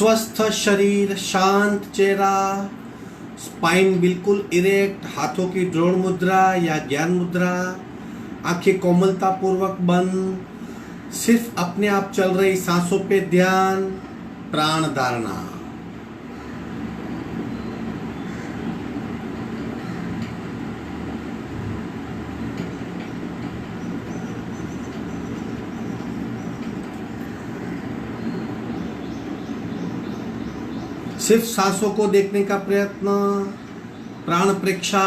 स्वस्थ शरीर, शांत चेहरा, स्पाइन बिल्कुल इरेक्ट, हाथों की द्रोण मुद्रा या ज्ञान मुद्रा, आंखें कोमलता पूर्वक बंद, सिर्फ अपने आप चल रही सांसों पे ध्यान, प्राण धारणा। सिर्फ सांसों को देखने का प्रयत्न, प्राण प्रेक्षा।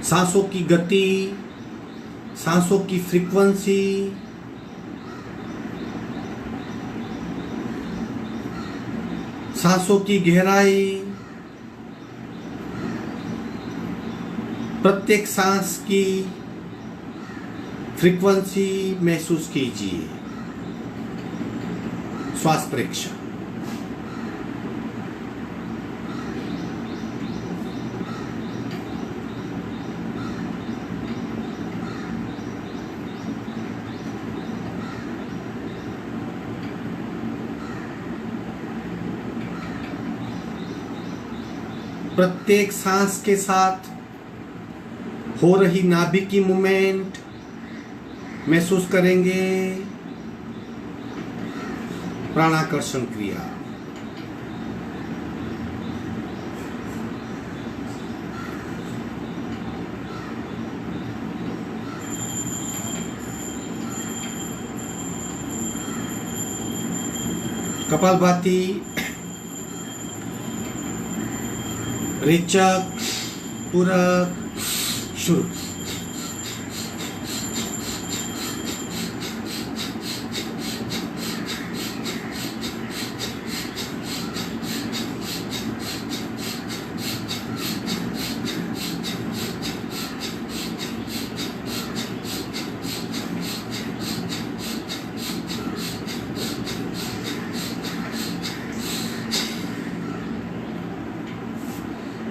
सांसों की गति, सांसों की फ्रीक्वेंसी, सांसों की गहराई, प्रत्येक सांस की फ्रीक्वेंसी महसूस कीजिए। श्वास प्रेक्षा। प्रत्येक सांस के साथ हो रही नाभि की मूवमेंट महसूस करेंगे। प्राणाकर्षण क्रिया। कपालभाति, रेचक, पूरक, शुरू।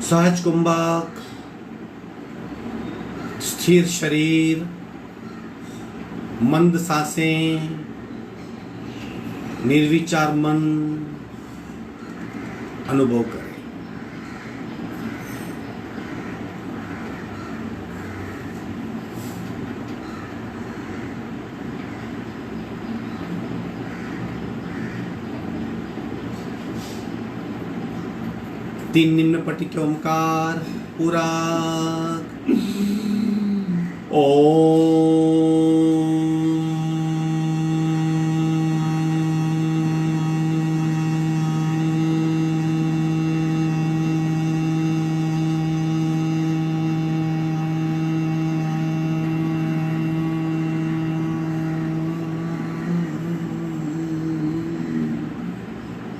सहज कुंभक, स्थिर शरीर, मंद सांसें, निर्विचार मन अनुभव करें। तीन निम्न पट्टी के ओमकार, पूरा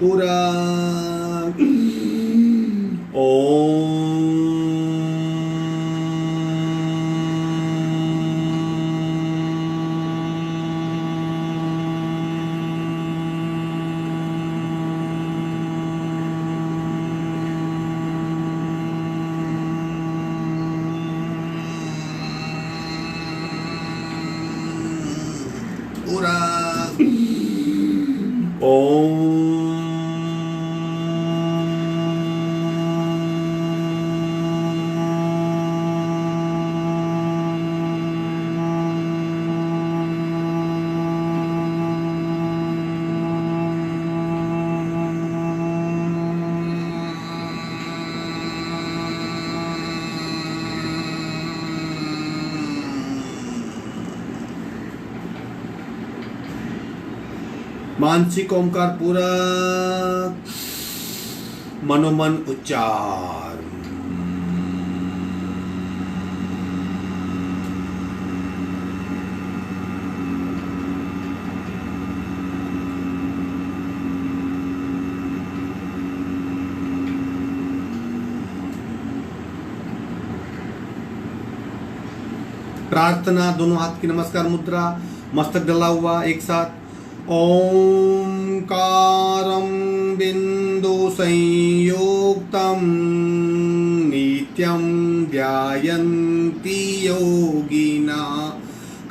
पूरा मानसिक ओंकार पूरक, मनोमन उच्चार। प्रार्थना, दोनों हाथ की नमस्कार मुद्रा, मस्तक डला हुआ एक साथ। ओंकारं बिंदु संयुक्तं नित्यं ध्यायन्ति योगिना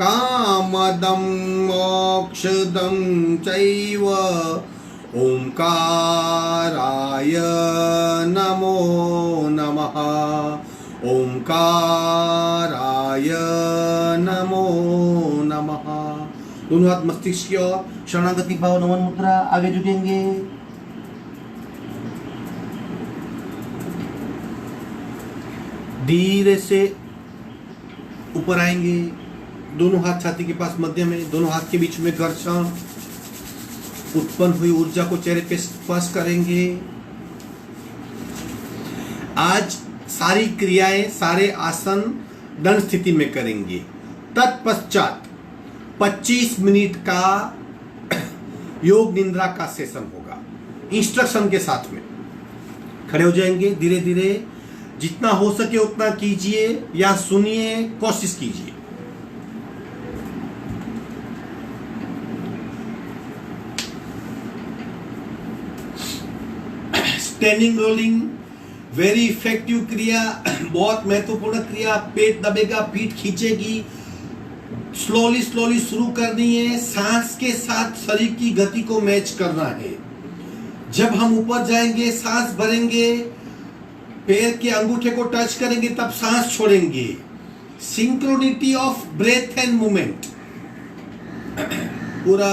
कामदं मोक्षदं चैव ओंकाराय नमो नमः। ओंकाराय नमो नमः। दोनों हाथ मस्तिष्क की ओर, शरणागति भाव, नमन मुद्रा, आगे झुकेंगे। धीरे से ऊपर आएंगे, दोनों हाथ छाती के पास मध्य में, दोनों हाथ के बीच में घर्षण, उत्पन्न हुई ऊर्जा को चेहरे पे स्पर्श करेंगे। आज सारी क्रियाएं, सारे आसन दंड स्थिति में करेंगे। तत्पश्चात 25 मिनट का योग निद्रा का सेशन होगा इंस्ट्रक्शन के साथ में। खड़े हो जाएंगे, धीरे धीरे जितना हो सके उतना कीजिए या सुनिए, कोशिश कीजिए। स्टैंडिंग रोलिंग वेरी इफेक्टिव क्रिया, बहुत महत्वपूर्ण क्रिया। पेट दबेगा, पीठ खींचेगी। स्लोली स्लोली शुरू करनी है, सांस के साथ शरीर की गति को मैच करना है। जब हम ऊपर जाएंगे, सांस भरेंगे, पैर के अंगूठे को टच करेंगे, तब सांस छोड़ेंगे। सिंक्रोनिटी ऑफ ब्रेथ एंड मूवमेंट। पूरा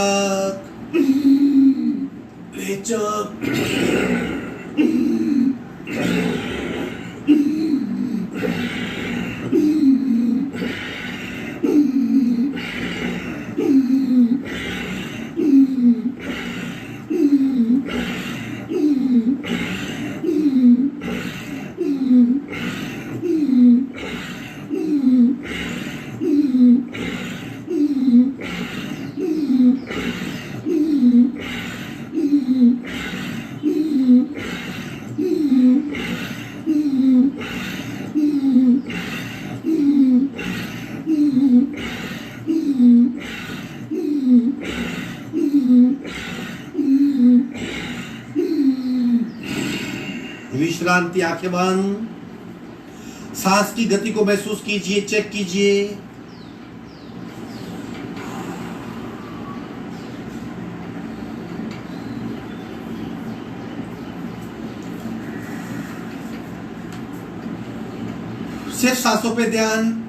विश्रांति, आंखें बंद। सांस की गति को महसूस कीजिए, चेक कीजिए। सिर्फ सांसों पे ध्यान।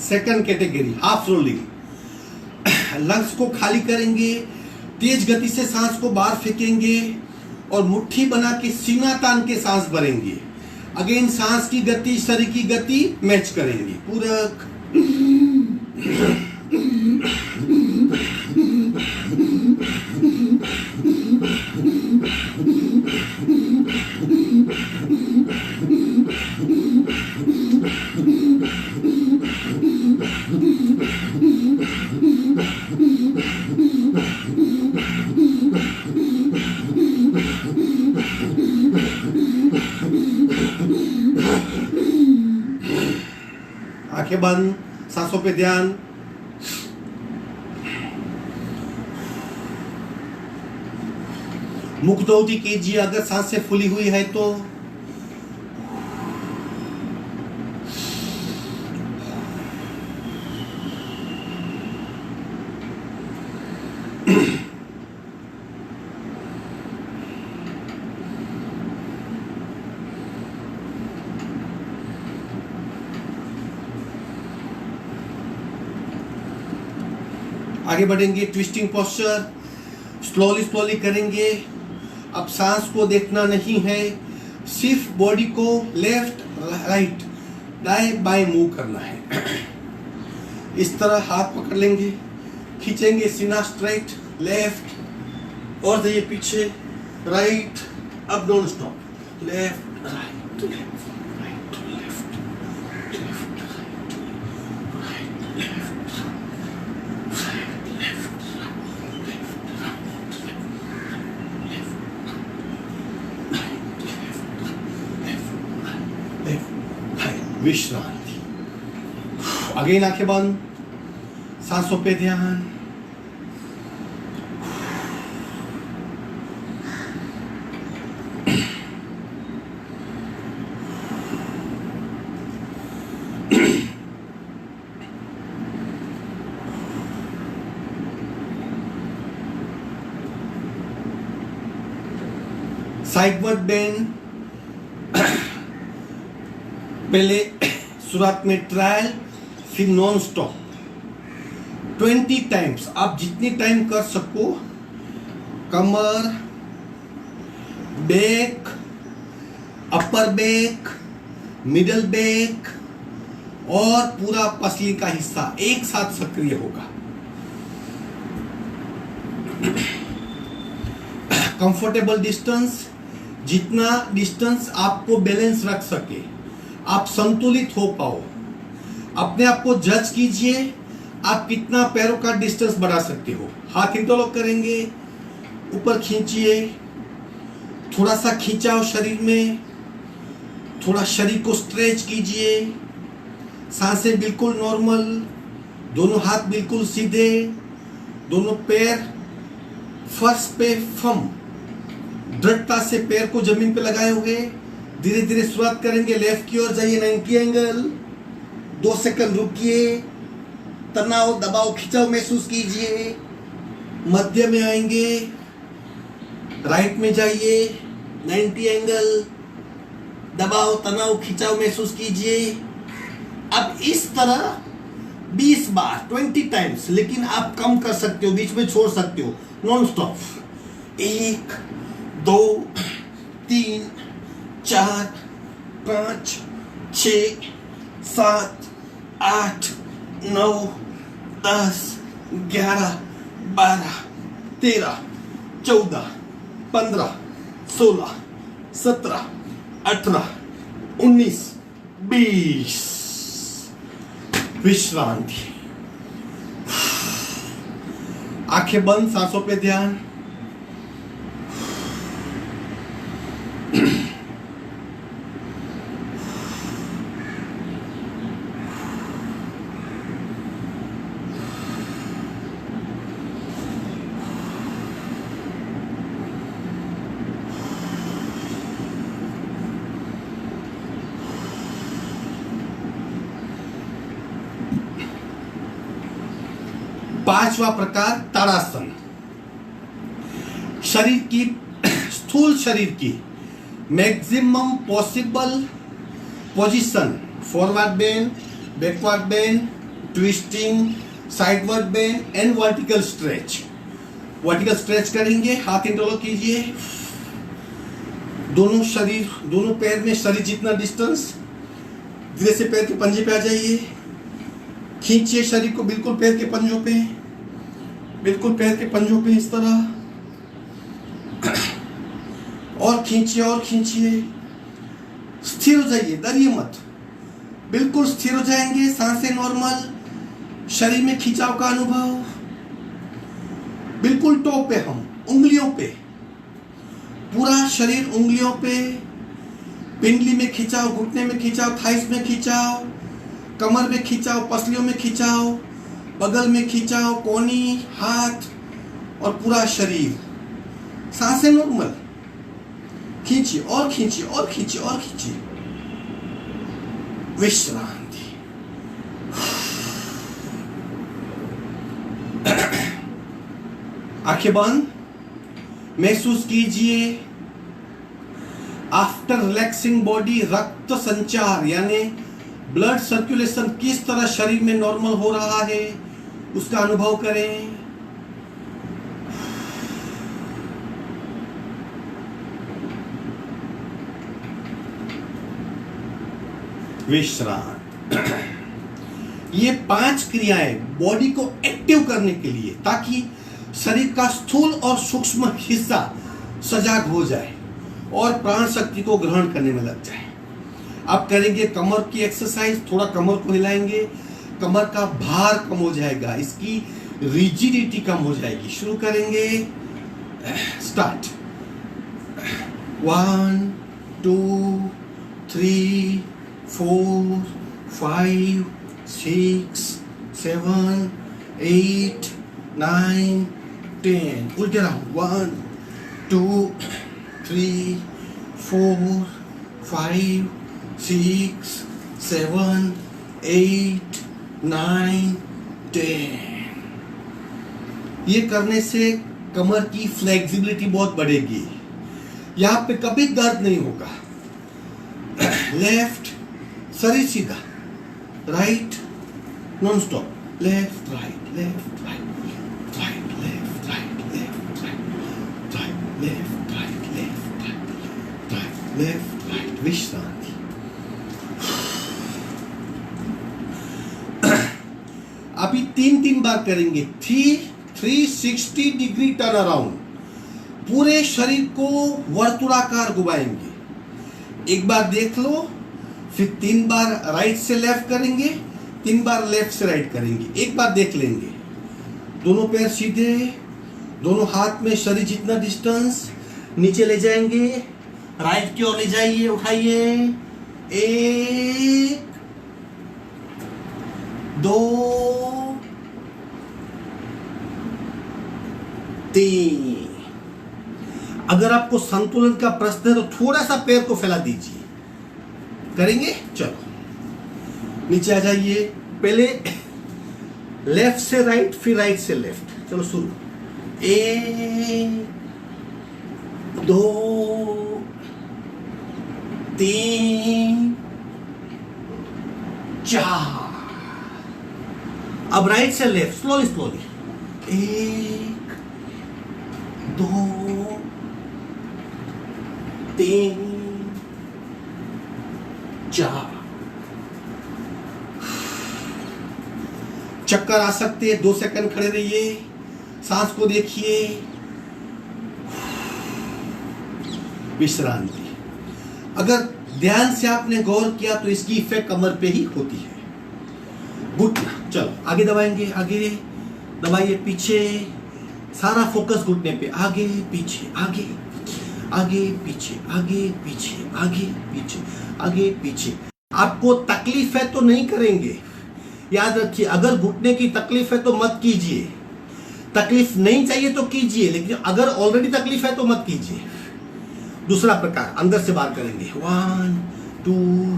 Second category half rolling. Lungs को खाली करेंगे, तेज गति से सांस को बाहर फेंकेंगे और मुट्ठी बना के सीना तान के सांस भरेंगे। अगेन सांस की गति, शरीर की गति मैच करेंगे। पूरक। आंखें बंद, सांसों पे ध्यान। मुक्तौती कीजिए अगर सांसें फूली हुई है तो। आगे बढ़ेंगे, ट्विस्टिंग पोस्चर स्लोली स्लोली करेंगे। अब सांस को देखना नहीं है, सिर्फ बॉडी को लेफ्ट राइट दाएं बाएं मूव करना है। इस तरह हाथ पकड़ लेंगे, खींचेंगे सीना स्ट्रेट, लेफ्ट और जाइए पीछे, right up down stop, left right left right left left right left विश्रांति। अगेन आंखें बंद, सांसों पे ध्यान। साइडवर्ड बेंड पहले शुरुआत में ट्रायल, फिर नॉन स्टॉप 20 टाइम्स। आप जितनी टाइम कर सको। कमर, back, upper back, middle back और पूरा पसली का हिस्सा एक साथ सक्रिय होगा। कंफर्टेबल डिस्टेंस, जितना डिस्टेंस आपको बैलेंस रख सके, आप संतुलित हो पाओ। अपने आप को जज कीजिए, आप कितना पैरों का डिस्टेंस बढ़ा सकते हो। हाथ इंटरलॉक करेंगे, ऊपर खींचिए, थोड़ा सा खींचाओ शरीर में, थोड़ा शरीर को स्ट्रेच कीजिए। सांसें बिल्कुल नॉर्मल, दोनों हाथ बिल्कुल सीधे, दोनों पैर फर्श पे फम, दृढ़ता से पैर को जमीन पे लगाए हुए। धीरे धीरे शुरुआत करेंगे, लेफ्ट की ओर जाइए 90 एंगल। 2 सेकंड रुकिए, तनाव, दबाव, खिंचाव महसूस कीजिए। मध्य में आएंगे, राइट में जाइए 90 एंगल, दबाव, तनाव, खिंचाव महसूस कीजिए। अब इस तरह 20 बार 20 टाइम्स, लेकिन आप कम कर सकते हो, बीच में छोड़ सकते हो। Non stop 1 2 3 4 5 6 7 8 9 10 11 12 13 14 15 16 17 18 19 20। विश्रांति। आंखें बंद, सांसों पे ध्यान। पांचवा प्रकार ताड़ासन। शरीर की स्थूल शरीर की maximum possible position, forward bend, backward bend, twisting, sideward bend and vertical stretch. Vertical stretch करेंगे, हाथ इंटरलॉक कीजिए। दोनों शरीर, दोनों पैर में शरीर जितना डिस्टेंस, धीरे से पैर के पंजे पे आ जाइए। खींचिए शरीर को बिल्कुल पैर के पंजों पे, बिल्कुल पैर के पंजों पे इस तरह। और खींचिए और खींचिए। स्थिर हो जाइए, डरिए मत, बिल्कुल स्थिर हो जाएंगे। सांसें नॉर्मल, शरीर में खिंचाव का अनुभव, बिल्कुल टॉप पे हम, उंगलियों पे, पूरा शरीर उंगलियों पे। पिंडली में खिंचाव, घुटने में खिंचाव, थाइस में खिंचाव, कमर में खिंचाव, पसलियों में खिंचाव, बगल में खिंचाव, कोहनी, हाथ और पूरा शरीर। सांसें नॉर्मल, खींचिए और खींचिए और खींचिए और खींचिए। विश्रांति। आंखें बंद, महसूस कीजिए आफ्टर रिलैक्सिंग बॉडी रक्त संचार यानी ब्लड सर्कुलेशन किस तरह शरीर में नॉर्मल हो रहा है, उसका अनुभव करें। विश्रांति। ये 5 क्रियाएं बॉडी को एक्टिव करने के लिए, ताकि शरीर का स्थूल और सूक्ष्म हिस्सा सजाग हो जाए और प्राण शक्ति को ग्रहण करने में लग जाए। आप करेंगे कमर की एक्सरसाइज, थोड़ा कमर को हिलाएंगे, कमर का भार कम हो जाएगा, इसकी रिजिडिटी कम हो जाएगी। शुरू करेंगे, स्टार्ट। 1 2 3 4 5, 6, 7, 8, 9, 10. उल्टे रहो. 1, 2, 3, 4, 5, 6, 7, 8, 9, 10. ये करने से कमर की फ्लेक्सिबिलिटी बहुत बढ़ेगी. यहाँ पे कभी दर्द नहीं होगा. लेफ्ट, शरीर सीधा. Right, non stop. Left right, left right, right left, right left, right right left, right left, right right left, right. विश्रांति. अभी 3 बार करेंगे. 360 डिग्री टर्न अराउंड. पूरे शरीर को वर्तुलाकार घुमाएंगे. एक बार देख लो, फिर 3 बार राइट से लेफ्ट करेंगे, 3 बार लेफ्ट से राइट करेंगे. एक बार देख लेंगे. दोनों पैर सीधे, दोनों हाथ में शरीर जितना डिस्टेंस नीचे ले जाएंगे. राइट की ओर ले जाइए, उठाइए. 1, 2, 3. अगर आपको संतुलन का प्रश्न है तो थोड़ा सा पैर को फैला दीजिए. करेंगे? चलो नीचे आ जाइए. पहले लेफ्ट से राइट, फिर राइट से लेफ्ट. चलो शुरू. 1, 2, 3, 4. अब राइट से लेफ्ट. Slowly slowly. 1, 2, 3, 4. चक्कर आ सकते हैं. 2 सेकंड खड़े रहिए. सांस को देखिए. विश्रांति. अगर ध्यान से आपने गौर किया तो इसकी इफेक्ट कमर पे ही होती है. घुटना. चलो आगे दबाएंगे. आगे दबाइए. पीछे. सारा फोकस घुटने पे. आगे पीछे, आगे आगे पीछे, आगे पीछे, आगे पीछे, आगे पीछे. आपको तकलीफ है तो नहीं करेंगे. याद रखिए, अगर घुटने की तकलीफ है तो मत कीजिए. तकलीफ नहीं चाहिए तो कीजिए, लेकिन अगर ऑलरेडी तकलीफ है तो मत कीजिए. दूसरा प्रकार अंदर से बाहर करेंगे. 1, 2,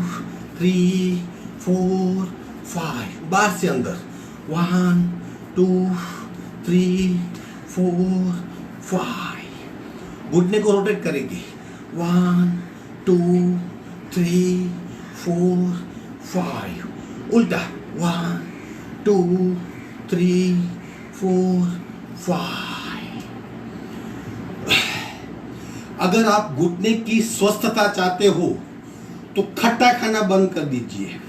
3, 4, 5. बाहर से अंदर. 1, 2, 3, 4, 5. घुटने को रोटेट करेंगे. 1, 2, 3, 4, 5. उल्टा. 1, 2, 3, 4, 5. अगर आप घुटने की स्वस्थता चाहते हो तो खट्टा खाना बंद कर दीजिए.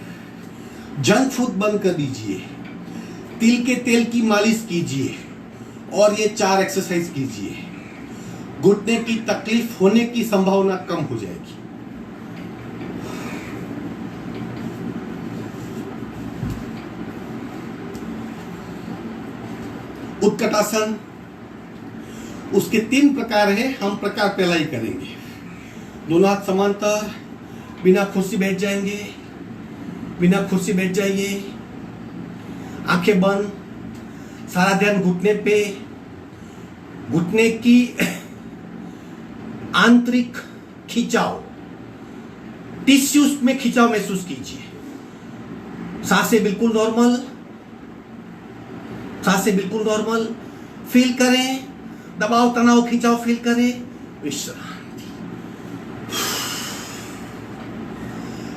जंक फूड बंद कर दीजिए. तिल के तेल की मालिश कीजिए और ये 4 एक्सरसाइज कीजिए. घुटने की तकलीफ होने की संभावना कम हो जाएगी. उत्कटासन. उसके 3 प्रकार हैं. हम प्रकार पहला ही करेंगे. दोनों हाथ समांतर. बिना कुर्सी बैठ जाएंगे. बिना कुर्सी बैठ जाइए. आंखें बंद. सारा ध्यान घुटने पे. घुटने की आंतरिक खिंचाव, टिश्यूज में खिंचाव महसूस कीजिए. सांसें बिल्कुल नॉर्मल. सांसें बिल्कुल नॉर्मल. फील करें. दबाव, तनाव, खिंचाव फील करें. विश्रांति.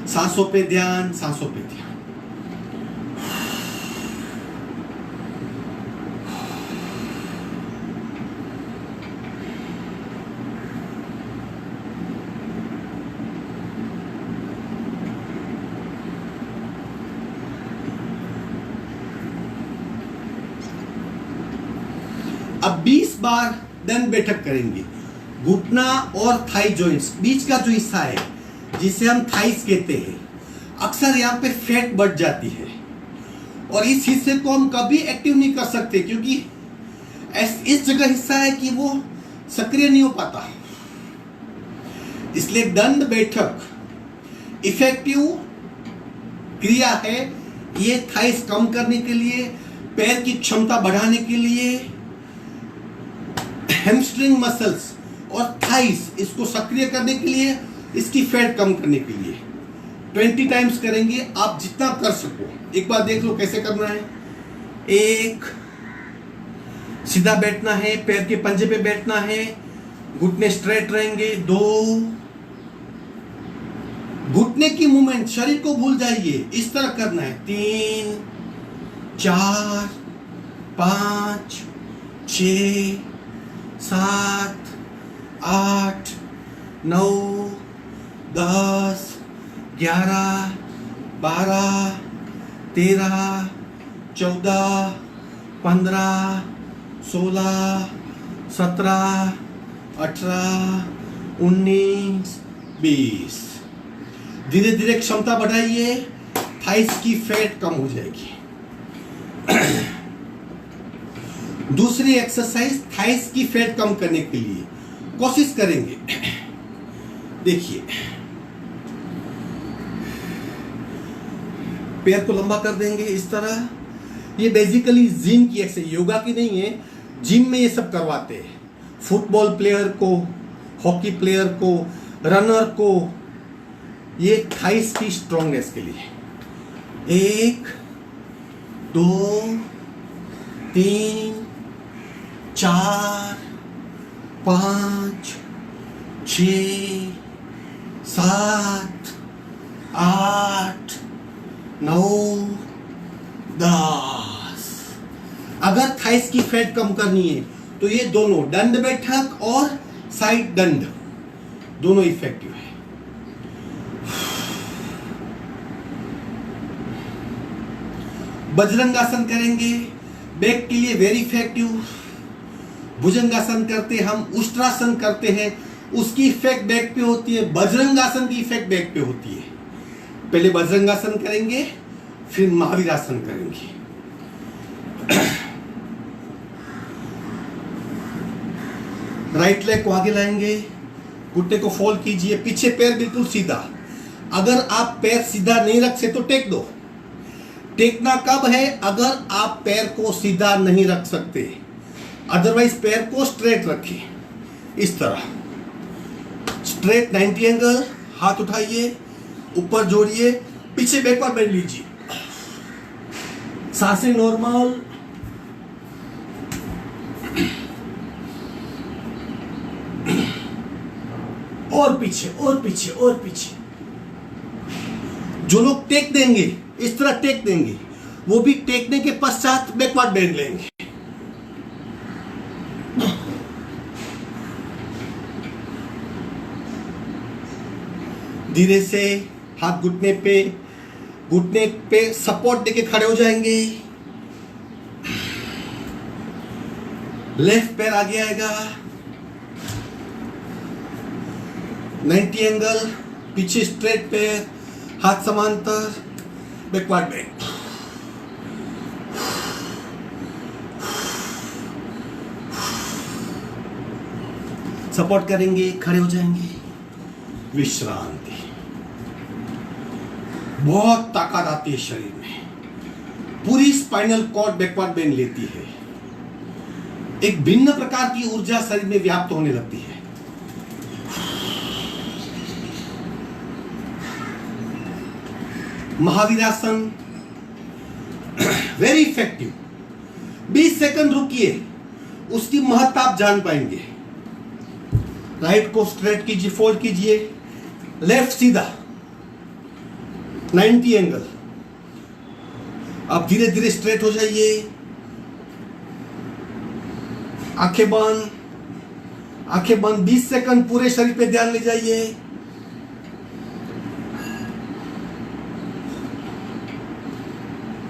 सांसों पे ध्यान. सांसों पे ध्यान. अब 20 बार दंड बैठक करेंगे. घुटना और थाई जॉइंट्स, बीच का जो हिस्सा है जिसे हम थाइस कहते हैं, अक्सर यहाँ पे फैट बढ़ जाती है और इस हिस्से को हम कभी एक्टिव नहीं कर सकते क्योंकि इस जगह हिस्सा है कि वो सक्रिय नहीं हो पाता. इसलिए दंड बैठक इफेक्टिव क्रिया है। ये थाइस कम करने के लिए, पैर की क्षमता बढ़ाने के लिए, हैमस्ट्रिंग मसल्स और थाइस इसको सक्रिय करने के लिए, इसकी फैट कम करने के लिए 20 टाइम्स करेंगे। आप जितना कर सको एक बार देख लो कैसे करना है। एक, सीधा बैठना है, पैर के पंजे पे बैठना है, घुटने स्ट्रेट रहेंगे। 2, घुटने की मूवमेंट, शरीर को भूल जाइए, इस तरह करना है। 3, 4, 5, 6, 7, 8, 9, 10, 11, 12, 13, 14, 15, 16, 17, 18, 19, 20। धीरे धीरे क्षमता बढ़ाइए, थाइस की फैट कम हो जाएगी। दूसरी एक्सरसाइज थाइस की फैट कम करने के लिए कोशिश करेंगे। देखिए, पैर को लंबा कर देंगे इस तरह। ये बेसिकली जिम की एक्सरसाइज, योगा की नहीं है, जिम में ये सब करवाते हैं। फुटबॉल प्लेयर को, हॉकी प्लेयर को, रनर को, ये थाइस की स्ट्रॉन्गनेस के लिए। 1, 2, 3, 4, 5, 6, 7, 8, 9, 10। अगर थाइस की फैट कम करनी है तो ये दोनों दंड बैठक और साइड दंड दोनों इफेक्टिव है। बजरंगासन करेंगे, बैक के लिए वेरी इफेक्टिव। भुजंगासन करते हम, उष्ट्रासन करते हैं, उसकी इफेक्ट बैक पे होती है। बजरंगासन की इफेक्ट बैक पे होती है। पहले बजरंगासन करेंगे, फिर महावीरासन करेंगे। राइट लेग को आगे लाएंगे, घुटने को फोल्ड कीजिए, पीछे पैर बिल्कुल सीधा। अगर आप पैर सीधा नहीं रख सकते तो टेक दो। टेकना कब है? अगर आप पैर को सीधा नहीं रख सकते, अदरवाइज पैर को स्ट्रेट रखिए, इस तरह स्ट्रेट 90 एंगल। हाथ उठाइए, ऊपर जोड़िए, पीछे बैकवर्ड बेंड लीजिए, सांसें नॉर्मल। और पीछे और पीछे और पीछे। जो लोग टेक देंगे, इस तरह टेक देंगे, वो भी टेकने के पश्चात बैकवर्ड बेंड लेंगे। धीरे से हाथ घुटने पे सपोर्ट देके खड़े हो जाएंगे। लेफ्ट पैर आगे आएगा, 90 एंगल, पीछे स्ट्रेट पैर, हाथ समांतर, बैकवर्ड बेंड। सपोर्ट करेंगे, खड़े हो जाएंगे, विश्रांति। बहुत ताकत आती है शरीर में, पूरी स्पाइनल कॉर्ड बैकवर्ड बेंड लेती है। एक भिन्न प्रकार की ऊर्जा शरीर में व्याप्त होने लगती है। महावीरासन वेरी इफेक्टिव। 20 सेकंड रुकिए, उसकी महत्ता आप जान पाएंगे। राइट को स्ट्रेट कीजिए, फोल्ड कीजिए, लेफ्ट सीधा 90 एंगल। अब धीरे धीरे स्ट्रेट हो जाइए, आंखें बंद, आंखें बंद। 20 सेकंड पूरे शरीर पे ध्यान ले जाइए।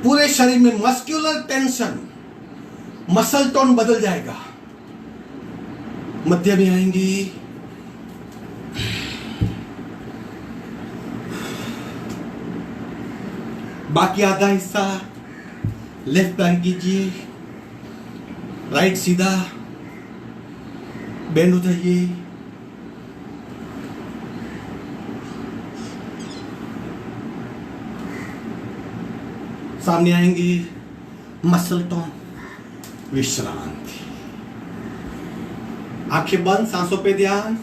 पूरे शरीर में मस्कुलर टेंशन, मसल टोन बदल जाएगा। मध्य में आएंगे, बाकी आधा हिस्सा लेफ्ट पैर कीजिए, राइट सीधा, बेंड हो जाइए। सामने आएंगे, मसल टोन, विश्रांति। आंखें बंद, सांसों पे ध्यान।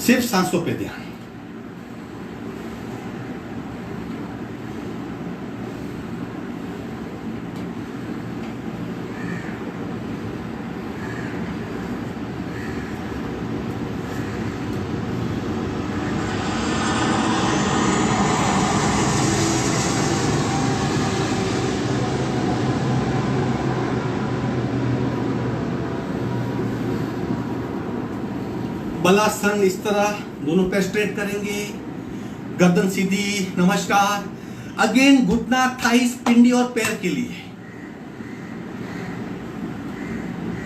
सिर्फ सांसों पे ध्यान। बलासन इस तरह, दोनों पैर स्ट्रेट करेंगे, गर्दन सीधी, नमस्कार। अगेन घुटना, थाइस, पिंडी और पैर के लिए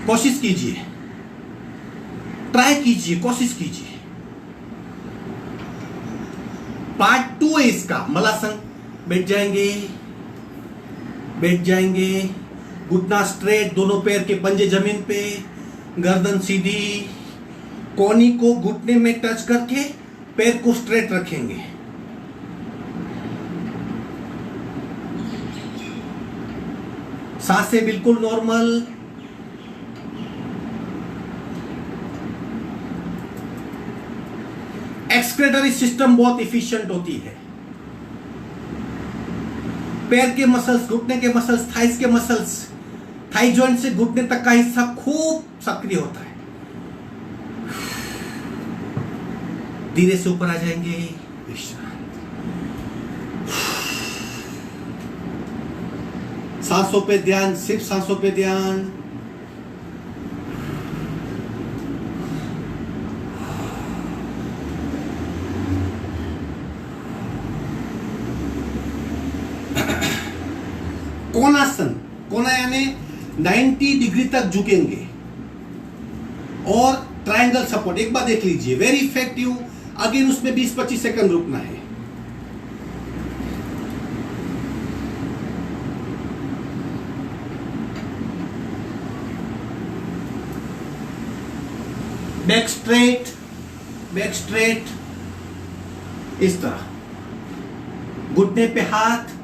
कोशिश कीजिए, ट्राई कीजिए, कोशिश कीजिए। पार्ट 2 है इसका, मलासन। बैठ जाएंगे, बैठ जाएंगे, घुटना स्ट्रेट, दोनों पैर के पंजे जमीन पे, गर्दन सीधी, कोहनी को घुटने में टच करके पैर को स्ट्रेट रखेंगे। सांसें बिल्कुल नॉर्मल। एक्सक्रेटरी सिस्टम बहुत इफिशिएंट होती है। पैर के मसल्स, घुटने के मसल्स, थाइस के मसल्स, थाई जॉइंट से घुटने तक का हिस्सा खूब सक्रिय होता है। धीरे से ऊपर आ जाएंगे, सांसों पे ध्यान, सिर्फ सांसों पे ध्यान। कोणासन, कोना यानी 90 डिग्री तक झुकेंगे और ट्रायंगल सपोर्ट। एक बार देख लीजिए, वेरी इफेक्टिव। अगेन उसमें 20-25 सेकंड रुकना है। बैक स्ट्रेट, बैक स्ट्रेट, इस तरह घुटने पे हाथ,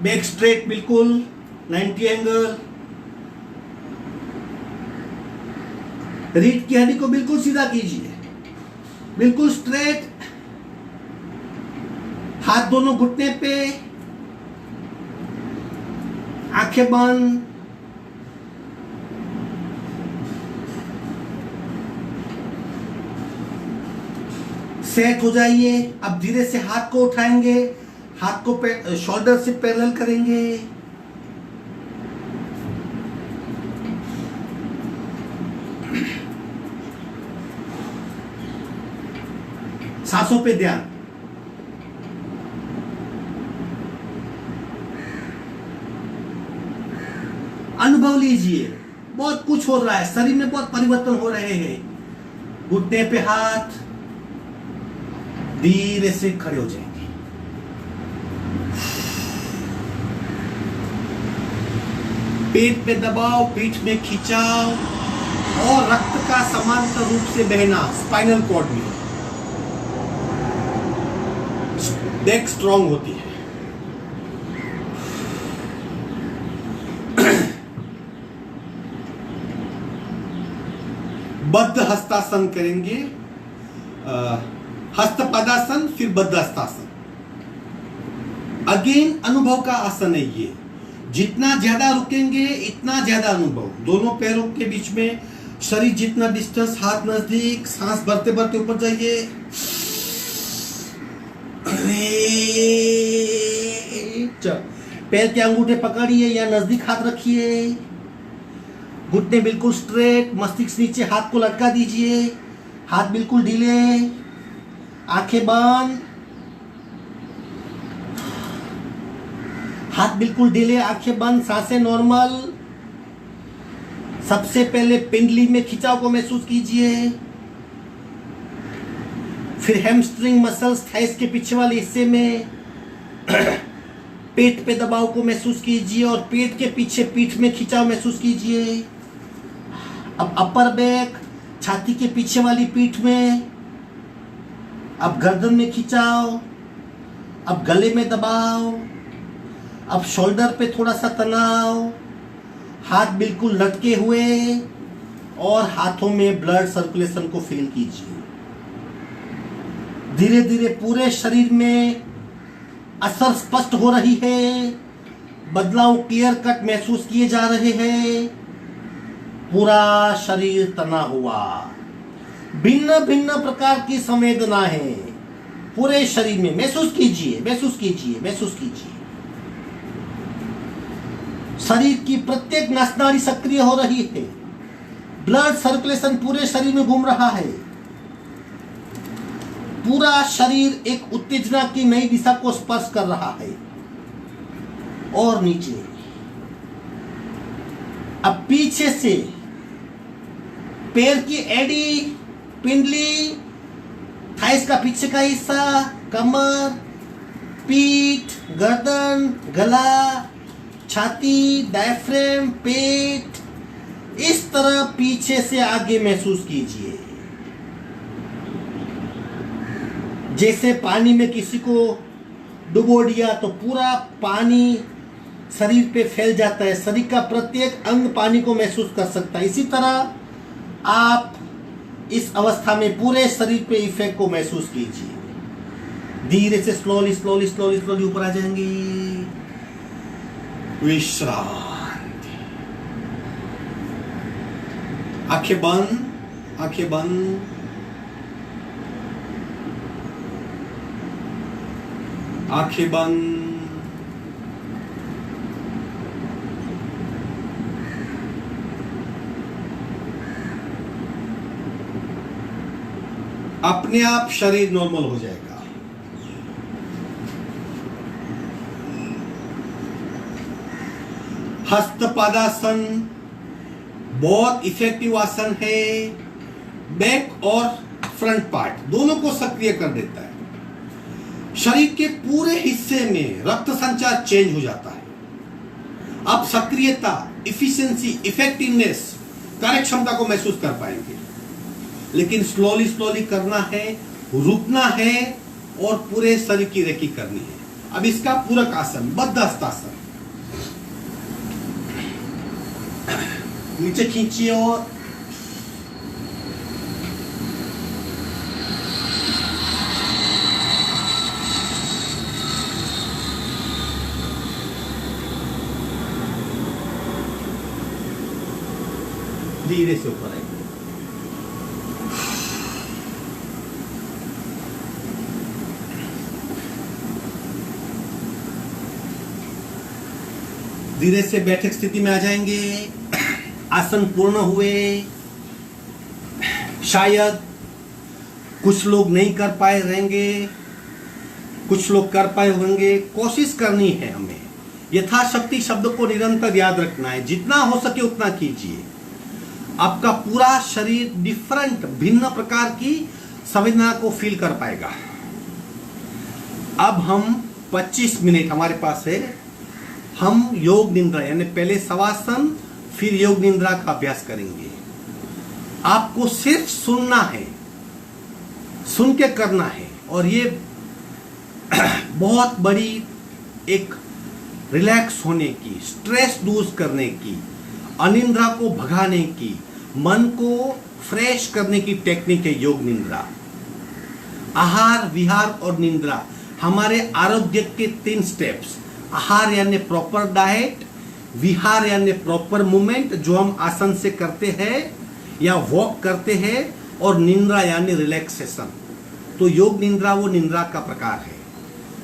बैक स्ट्रेट बिल्कुल 90 एंगल। रीढ़ की हड्डी को बिल्कुल सीधा कीजिए, बिल्कुल स्ट्रेट। हाथ दोनों घुटने पे, आंखें बंद। सेट हो जाइए। अब धीरे से हाथ को उठाएंगे, हाथ को शोल्डर से पैरेलल करेंगे। सांसों पे ध्यान। अनुभव लीजिए, बहुत कुछ हो रहा है, शरीर में बहुत परिवर्तन हो रहे हैं। घुटने पे हाथ, धीरे से खड़े हो जाएंगे। पेट पे दबाव, पीठ में खिंचाव और रक्त का समांतर रूप से बहना स्पाइनल कॉर्ड में। नेक स्ट्रांग होती है। बद्ध हस्तासन करेंगे, हस्त पदासन, फिर बद्ध हस्तासन। अगेन अनुभव का आसन है ये। जितना ज्यादा रुकेंगे इतना ज्यादा अनुभव। दोनों पैरों के बीच में शरीर जितना डिस्टेंस, हाथ नजदीक, सांस भरते भरते ऊपर जाइए। पैर के अंगूठे पकड़िए या नजदीक हाथ रखिए। घुटने बिल्कुल स्ट्रेट, मस्तिष्क नीचे, हाथ को लटका दीजिए। हाथ बिल्कुल ढीले, आंखें बंद। हाथ बिल्कुल ढीले, आंखें बंद, सांसें नॉर्मल। सबसे पहले पिंडली में खिंचाव को महसूस कीजिए, फिर हैमस्ट्रिंग मसल्स, थाइस के पीछे वाले हिस्से में। पेट पे दबाव को महसूस कीजिए और पेट के पीछे पीठ में खिंचाव महसूस कीजिए। अब अपर बैक, छाती के पीछे वाली पीठ में। अब गर्दन में खिंचाव, अब गले में दबाव, अब शोल्डर पे थोड़ा सा तनाव, हाथ बिल्कुल लटके हुए और हाथों में ब्लड सर्कुलेशन को फील कीजिए। धीरे धीरे पूरे शरीर में असर स्पष्ट हो रही है, बदलाव क्लियर कट महसूस किए जा रहे हैं। पूरा शरीर तना हुआ, भिन्न भिन्न प्रकार की संवेदनाएं पूरे शरीर में महसूस कीजिए, महसूस कीजिए, महसूस कीजिए। शरीर की प्रत्येक नसनाड़ी सक्रिय हो रही है, ब्लड सर्कुलेशन पूरे शरीर में घूम रहा है। पूरा शरीर एक उत्तेजना की नई दिशा को स्पर्श कर रहा है। और नीचे, अब पीछे से पैर की एड़ी, पिंडली, थाइस का पीछे का हिस्सा, कमर, पीठ, गर्दन, गला, छाती, डायफ्रेम, पेट, इस तरह पीछे से आगे महसूस कीजिए। जैसे पानी में किसी को डुबो दिया तो पूरा पानी शरीर पे फैल जाता है, शरीर का प्रत्येक अंग पानी को महसूस कर सकता है। इसी तरह आप इस अवस्था में पूरे शरीर पे इफेक्ट को महसूस कीजिए। धीरे से स्लोली स्लोली स्लोली स्लोली ऊपर आ जाएंगे। विश्रांति। आंखें बंद, आंखें बंद। आंखें बंद। अपने आप शरीर नॉर्मल हो जाएगा। हस्तपादासन बहुत इफेक्टिव आसन है। बैक और फ्रंट पार्ट दोनों को सक्रिय कर देता है। शरीर के पूरे हिस्से में रक्त संचार चेंज हो जाता है। आप सक्रियता, इफिशिएंसी, इफेक्टिवनेस, कार्यक्षमता को महसूस कर पाएंगे। लेकिन स्लोली स्लोली करना है, रुकना है और पूरे शरीर की रेकी करनी है। अब इसका पूरक आसन, बद्ध हस्तासन। नीचे खींचिए और धीरे से ऊपर आएंगे। धीरे से बैठक स्थिति में आ जाएंगे। आसन पूर्ण हुए। शायद कुछ लोग नहीं कर पाए रहेंगे, कुछ लोग कर पाए होंगे। कोशिश करनी है हमें। यथाशक्ति शब्द को निरंतर याद रखना है। जितना हो सके उतना कीजिए। आपका पूरा शरीर डिफरेंट, भिन्न प्रकार की संवेदना को फील कर पाएगा। अब हम 25 मिनट हमारे पास है। हम योग निद्रा यानी पहले शवासन फिर योग निद्रा का अभ्यास करेंगे। आपको सिर्फ सुनना है, सुन के करना है। और ये बहुत बड़ी एक रिलैक्स होने की, स्ट्रेस दूर करने की, अनिद्रा को भगाने की, मन को फ्रेश करने की टेक्निक है योग निद्रा। आहार, विहार और निद्रा हमारे आरोग्य के 3 स्टेप्स। आहार यानी प्रॉपर डाइट, विहार यानी प्रॉपर मूवमेंट जो हम आसन से करते हैं या वॉक करते हैं, और निद्रा यानी रिलैक्सेशन। तो योग निद्रा वो निद्रा का प्रकार है।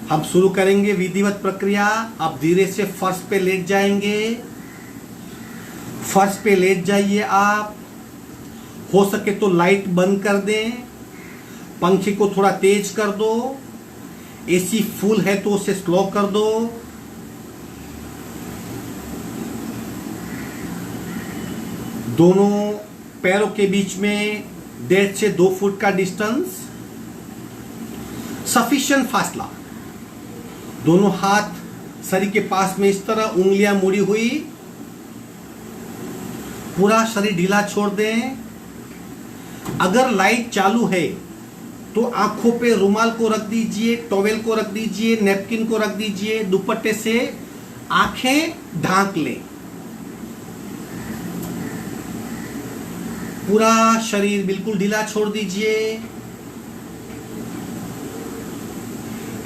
हम शुरू करेंगे विधिवत प्रक्रिया। आप धीरे से फर्श पे लेट जाएंगे। फर्श पे लेट जाइए। आप हो सके तो लाइट बंद कर दें, पंखे को थोड़ा तेज कर दो, एसी फुल है तो उसे स्लो कर दो। दोनों पैरों के बीच में 1.5 से 2 फुट का डिस्टेंस, सफिशिएंट फासला। दोनों हाथ शरीर के पास में इस तरह, उंगलियां मुड़ी हुई। पूरा शरीर ढीला छोड़ दें। अगर लाइट चालू है तो आंखों पे रुमाल को रख दीजिए, टॉवेल को रख दीजिए, नैपकिन को रख दीजिए, दुपट्टे से आंखें ढांक लें। पूरा शरीर बिल्कुल ढीला छोड़ दीजिए।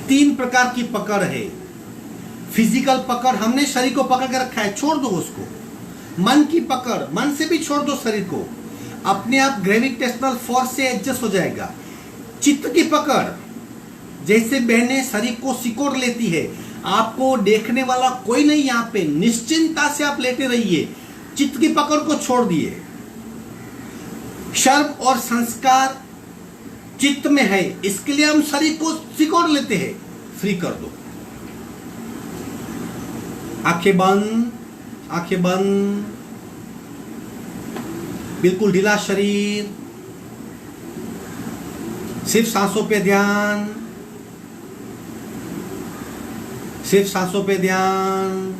3 प्रकार की पकड़ है। फिजिकल पकड़, हमने शरीर को पकड़ के रखा है, छोड़ दो उसको। मन की पकड़, मन से भी छोड़ दो शरीर को, अपने आप ग्रेविटेशनल फोर्स से एडजस्ट हो जाएगा। चित्त की पकड़, जैसे बहनें शरीर को सिकोड़ लेती है, आपको देखने वाला कोई नहीं यहाँ पे, निश्चिंतता से आप लेटे रहिए, चित्त की पकड़ को छोड़ दिए। शर्म और संस्कार चित्त में है, इसके लिए हम शरीर को सिकोड़ लेते हैं, फ्री कर दो। आंखें बंद, आंखें बंद, बिल्कुल ढीला शरीर, सिर्फ सांसों पे ध्यान, सिर्फ सांसों पे ध्यान।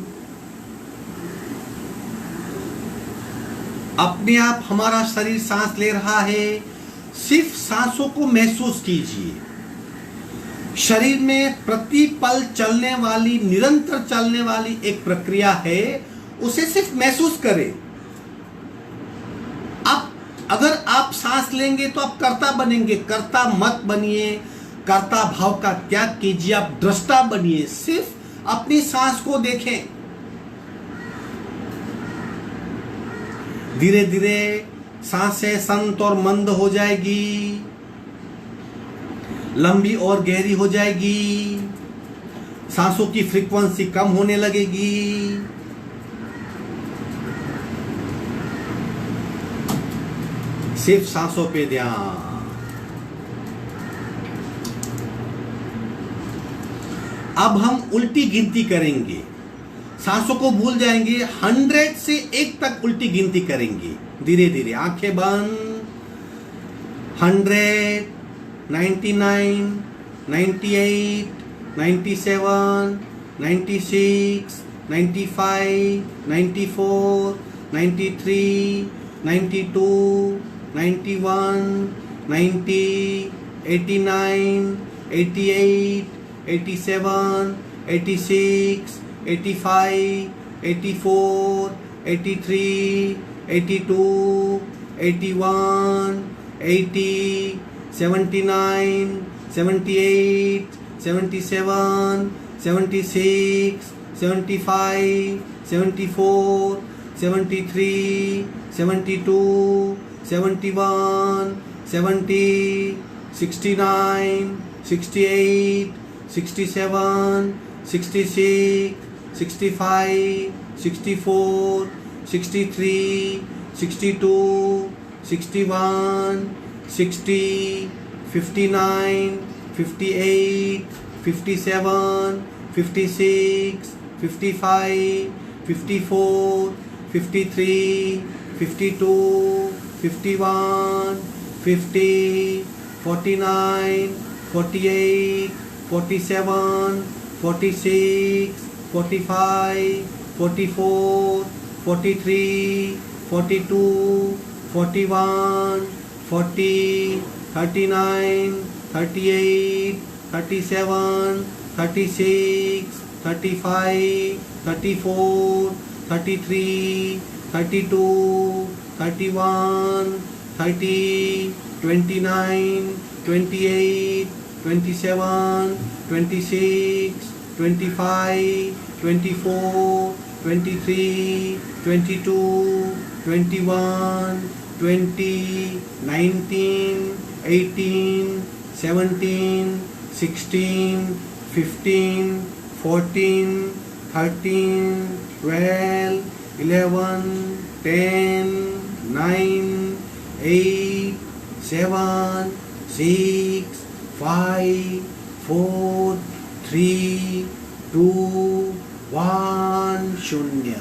अपने आप हमारा शरीर सांस ले रहा है, सिर्फ सांसों को महसूस कीजिए। शरीर में प्रति पल चलने वाली, निरंतर चलने वाली एक प्रक्रिया है, उसे सिर्फ महसूस करें। आप अगर आप सांस लेंगे तो आप कर्ता बनेंगे, कर्ता मत बनिए, कर्ता भाव का त्याग कीजिए, आप दृष्टा बनिए, सिर्फ अपनी सांस को देखें। धीरे धीरे सांसें संत और मंद हो जाएगी, लंबी और गहरी हो जाएगी, सांसों की फ्रीक्वेंसी कम होने लगेगी। सिर्फ सांसों पे ध्यान। अब हम उल्टी गिनती करेंगे, सांसों को भूल जाएंगे, 100 से 1 तक उल्टी गिनती करेंगे। धीरे धीरे आंखें बंद। 100, 99, 98, 97, 96, 95, 94, 93, 92, 91, 90, 89, 88, 87, 86, 85, 84, 83, 82, 81, 80, 79, 78, 77, 76, 75, 74, 73, 72, 71, 70, 69, 68, 67, 66, 65, 64, 63, 62, 61, 60, 59, 58, 57, 56, 55, 54, 53, 52, 51, 50, 49, 48, 47, 46, 45, 44, 43, 42, 41, 40, 39, 38, 37, 36, 35, 34, 33, 32, 31, 30, 29, 28, 27, 26, 25, 24, 23, 22, 21, 20, 19, 18, 17, 16, 15, 14, 13, 12, 11, 10, 9, 8, 7, 6, 5, 4, 3, 2, 1, शून्य।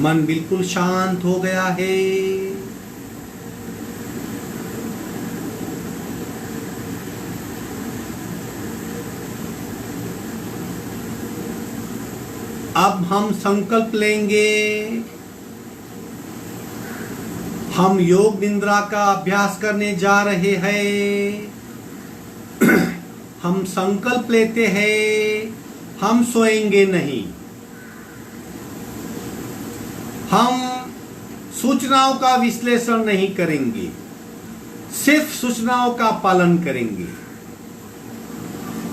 मन बिल्कुल शांत हो गया है। अब हम संकल्प लेंगे, हम योग निद्रा का अभ्यास करने जा रहे हैं। हम संकल्प लेते हैं, हम सोएंगे नहीं। हम सूचनाओं का विश्लेषण नहीं करेंगे, सिर्फ सूचनाओं का पालन करेंगे।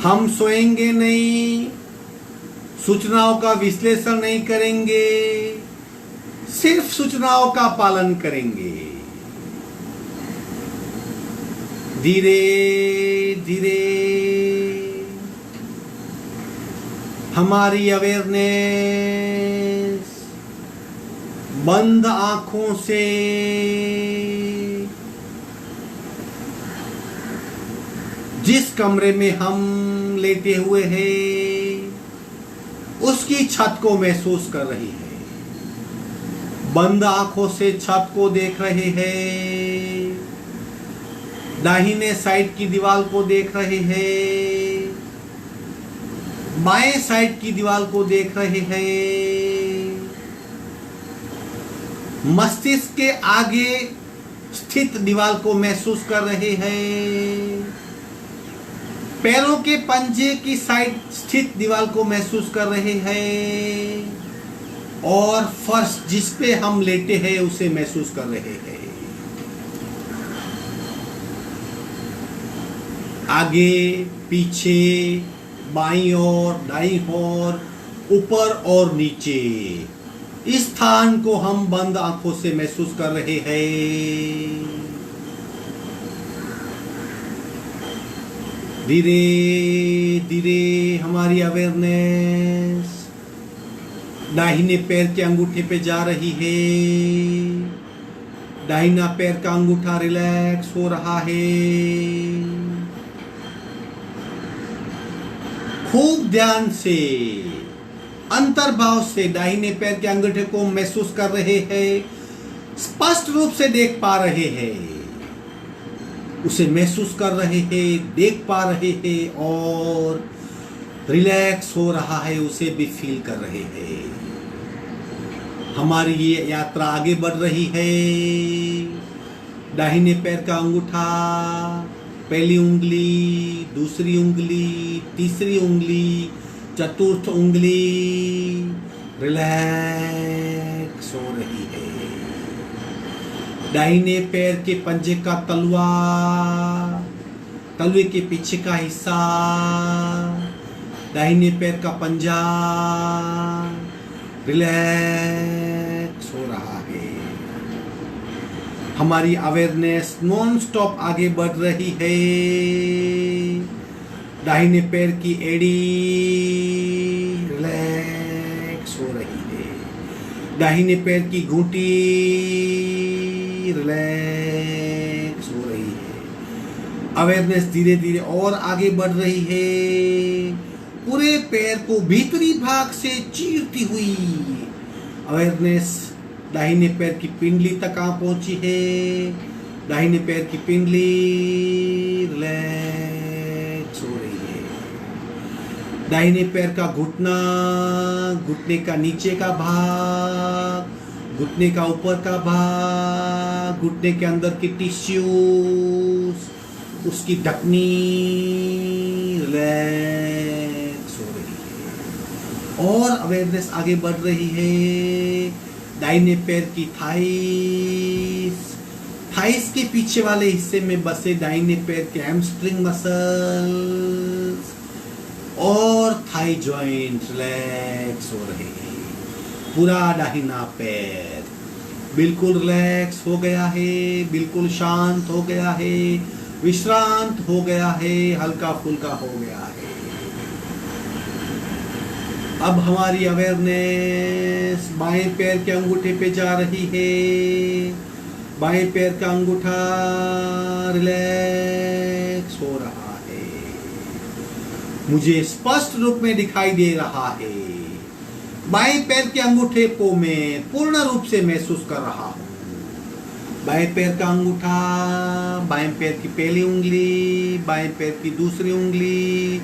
हम सोएंगे नहीं, सूचनाओं का विश्लेषण नहीं करेंगे, सिर्फ सूचनाओं का पालन करेंगे। धीरे धीरे हमारी अवेयरनेस बंद आंखों से जिस कमरे में हम लेटे हुए हैं उसकी छत को महसूस कर रही है। बंद आंखों से छत को देख रहे हैं, दाहिने साइड की दीवार को देख रहे हैं, बाएं साइड की दीवार को देख रहे हैं। मस्तिष्क के आगे स्थित दीवार को महसूस कर रहे हैं। पैरों के पंजे की साइड स्थित दीवार को महसूस कर रहे हैं और फर्श जिस पे हम लेटे हैं उसे महसूस कर रहे हैं। आगे पीछे, बाईं ओर, दाईं ओर, ऊपर और नीचे, इस स्थान को हम बंद आंखों से महसूस कर रहे हैं। धीरे धीरे हमारी अवेयरनेस दाहिने पैर के अंगूठे पे जा रही है। दाहिना पैर का अंगूठा रिलैक्स हो रहा है। खूब ध्यान से, अंतर्भाव से दाहिने पैर के अंगूठे को महसूस कर रहे हैं, स्पष्ट रूप से देख पा रहे हैं, उसे महसूस कर रहे हैं, देख पा रहे हैं और रिलैक्स हो रहा है, उसे भी फील कर रहे हैं। हमारी ये यात्रा आगे बढ़ रही है। दाहिने पैर का अंगूठा, पहली उंगली, दूसरी उंगली, तीसरी उंगली, चतुर्थ उंगली रिलैक्स हो रही है। दाहिने पैर के पंजे का तलवा, तलवे के पीछे का हिस्सा, दाहिने पैर का पंजा रिलैक्स हो रहा है। हमारी अवेयरनेस नॉन स्टॉप आगे बढ़ रही है। दाहिने पैर की एड़ी रिलैक्स हो रही है। दाहिने पैर की घूंटी रिलैक्स हो रही है। अवेयरनेस धीरे धीरे और आगे बढ़ रही है, पूरे पैर को भीतरी भाग से चीरती हुई। अवेयरनेस दाहिने पैर की पिंडली तक आ पहुंची है। दाहिने पैर की पिंडली रिलैक्स हो रही है। दाहिने पैर का घुटना, घुटने का नीचे का भाग, घुटने का ऊपर का भाग, घुटने के अंदर की टिश्यूज, उसकी ढकनी रिलैक्स हो रही है और अवेयरनेस आगे बढ़ रही है। दाहिने पैर की थाइस, थाइस के पीछे वाले हिस्से में बसे दाहिने पैर के हैमस्ट्रिंग मसल्स और थाई जॉइंट रिलैक्स हो रहे हैं। पूरा दाहिना पैर बिल्कुल रिलैक्स हो गया है, बिल्कुल शांत हो गया है, विश्रांत हो गया है, हल्का फुल्का हो गया है। अब हमारी अवेयरनेस बाएं पैर के अंगूठे पे जा रही है। बाएं पैर का अंगूठा रिलैक्स हो रहा है, मुझे स्पष्ट रूप में दिखाई दे रहा है। बाएं पैर के अंगूठे को मैं पूर्ण रूप से महसूस कर रहा हूँ। बाएं पैर का अंगूठा, बाएं पैर की पहली उंगली, बाएं पैर की दूसरी उंगली,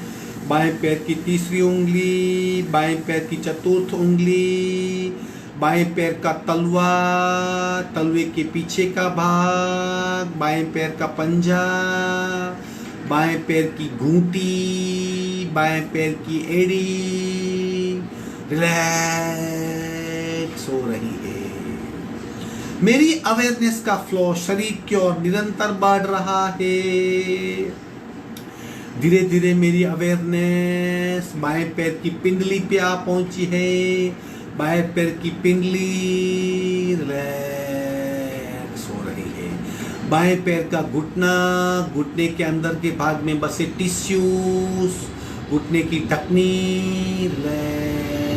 बाएं पैर की तीसरी उंगली, बाएं पैर की चतुर्थ उंगली, बाएं पैर का तलवा, तलवे के पीछे का भाग, बाएं पैर का पंजा, बाएं पैर की घूंटी, बाएं पैर की एड़ी रिलैक्स हो रही है। मेरी अवेयरनेस का फ्लो शरीर की ओर निरंतर बढ़ रहा है। धीरे धीरे मेरी अवेयरनेस बाएं पैर की पिंडली पे आ पहुंची है। बाएं पैर की पिंडली रिलैक्स हो रही है। बाएं पैर का घुटना, घुटने के अंदर के भाग में बसे टिश्यूज, घुटने की टखनी रिलैक्स।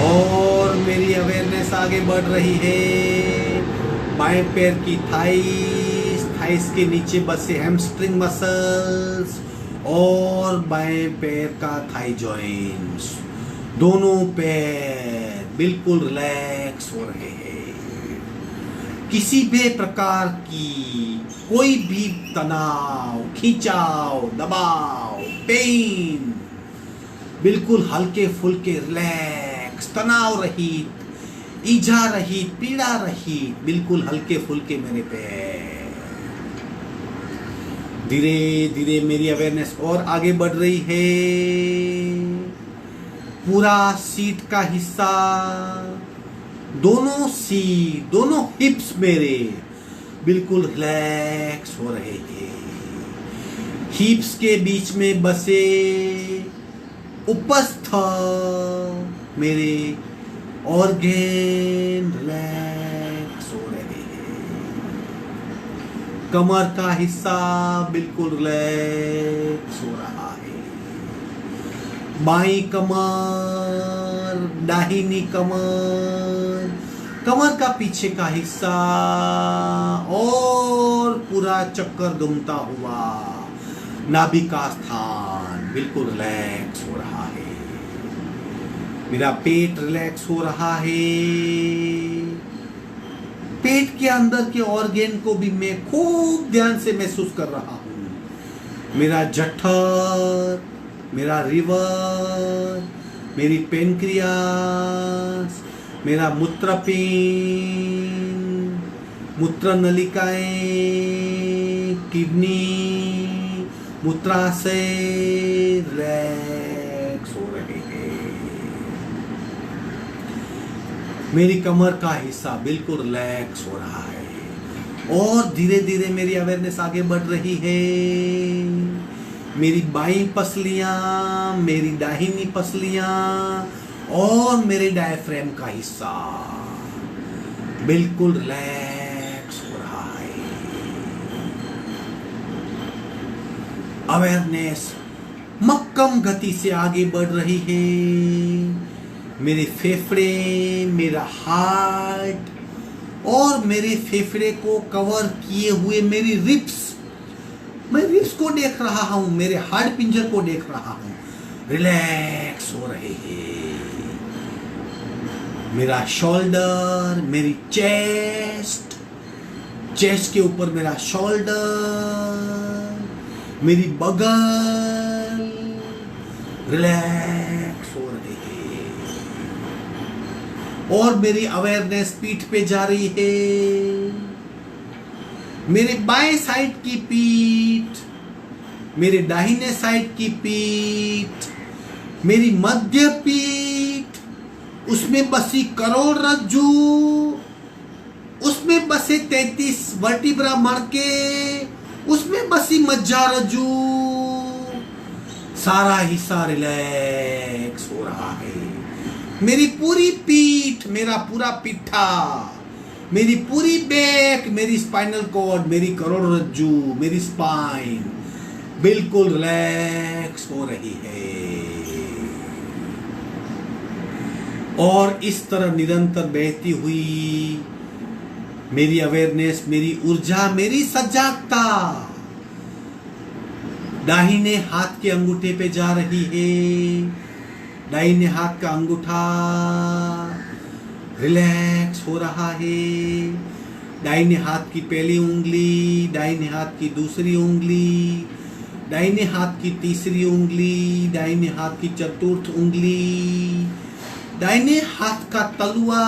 और मेरी अवेयरनेस आगे बढ़ रही है। बाएं पैर की थाइस, थाइस के नीचे बसे हैमस्ट्रिंग मसल्स और बाएं पैर का थाई जॉइंट्स, दोनों पैर बिल्कुल रिलैक्स हो रहे हैं। किसी भी प्रकार की कोई भी तनाव, खिंचाव, दबाव, पेन बिल्कुल हल्के फुल्के रिलैक्स, तनाव रहित, ईजा रहित, पीड़ा रहित, बिल्कुल हल्के फुल्के मेरे पैर। धीरे धीरे मेरी अवेयरनेस और आगे बढ़ रही है। पूरा सीट का हिस्सा, दोनों सीट, दोनों हिप्स मेरे बिल्कुल रिलैक्स हो रहे हैं। हिप्स के बीच में बसे उपस्थ मेरे ऑर्गन रिलैक्स हो रहे हैं। कमर का हिस्सा बिल्कुल रिलैक्स हो रहा है। बाईं कमर, दाहिनी कमर, कमर का पीछे का हिस्सा और पूरा चक्कर घूमता हुआ नाभि का स्थान बिल्कुल रिलैक्स हो रहा है। मेरा पेट रिलैक्स हो रहा है। पेट के अंदर के ऑर्गन को भी मैं खूब ध्यान से महसूस कर रहा हूं। मेरा जठर, मेरा रिवर, मेरी पेनक्रियास, मेरा मूत्रपिंड, मूत्र नलिकाएं, किडनी, मूत्राशय रिलैक्स हो रहे हैं। मेरी कमर का हिस्सा बिल्कुल रिलैक्स हो रहा है। और धीरे धीरे मेरी अवेयरनेस आगे बढ़ रही है। मेरी बाईं पसलियां, मेरी दाहिनी पसलियां और मेरे डायफ्राम का हिस्सा बिल्कुल रिलैक्स हो रहा है। अवेयरनेस मक्कम गति से आगे बढ़ रही है। मेरे फेफड़े, मेरा हार्ट और मेरे फेफड़े को कवर किए हुए मेरी रिब्स, मैं रिब्स को देख रहा हूं, मेरे हार्ट पिंजर को देख रहा हूं, रिलैक्स हो रहे हैं। मेरा शोल्डर, मेरी चेस्ट, चेस्ट के ऊपर मेरा शोल्डर, मेरी बगल रिलैक्स हो रहे हैं। और मेरी अवेयरनेस पीठ पे जा रही है। मेरे बाएं साइड की पीठ, मेरे दाहिने साइड की पीठ, मेरी मध्य पीठ, उसमें बसी करोड़रज्जु, उसमें बसे 33 वर्टिब्रा मणके, उसमें बसी मज्जारज्जु, सारा हिस्सा रिलैक्स हो रहा है। मेरी पूरी पीठ, मेरा पूरा पिट्ठा, मेरी पूरी बैक, मेरी स्पाइनल कॉर्ड, मेरी करोड़रज्जु, मेरी स्पाइन बिल्कुल रिलैक्स हो रही है। और इस तरह निरंतर बहती हुई मेरी अवेयरनेस, मेरी ऊर्जा, मेरी सजगता दाहिने हाथ के अंगूठे पे जा रही है। दाहिने हाथ का अंगूठा रिलैक्स हो रहा है। दाहिने हाथ की पहली उंगली, दाहिने हाथ की दूसरी उंगली, दाहिने हाथ की तीसरी उंगली, दाहिने हाथ की चतुर्थ उंगली, दाहिने हाथ का तलवा,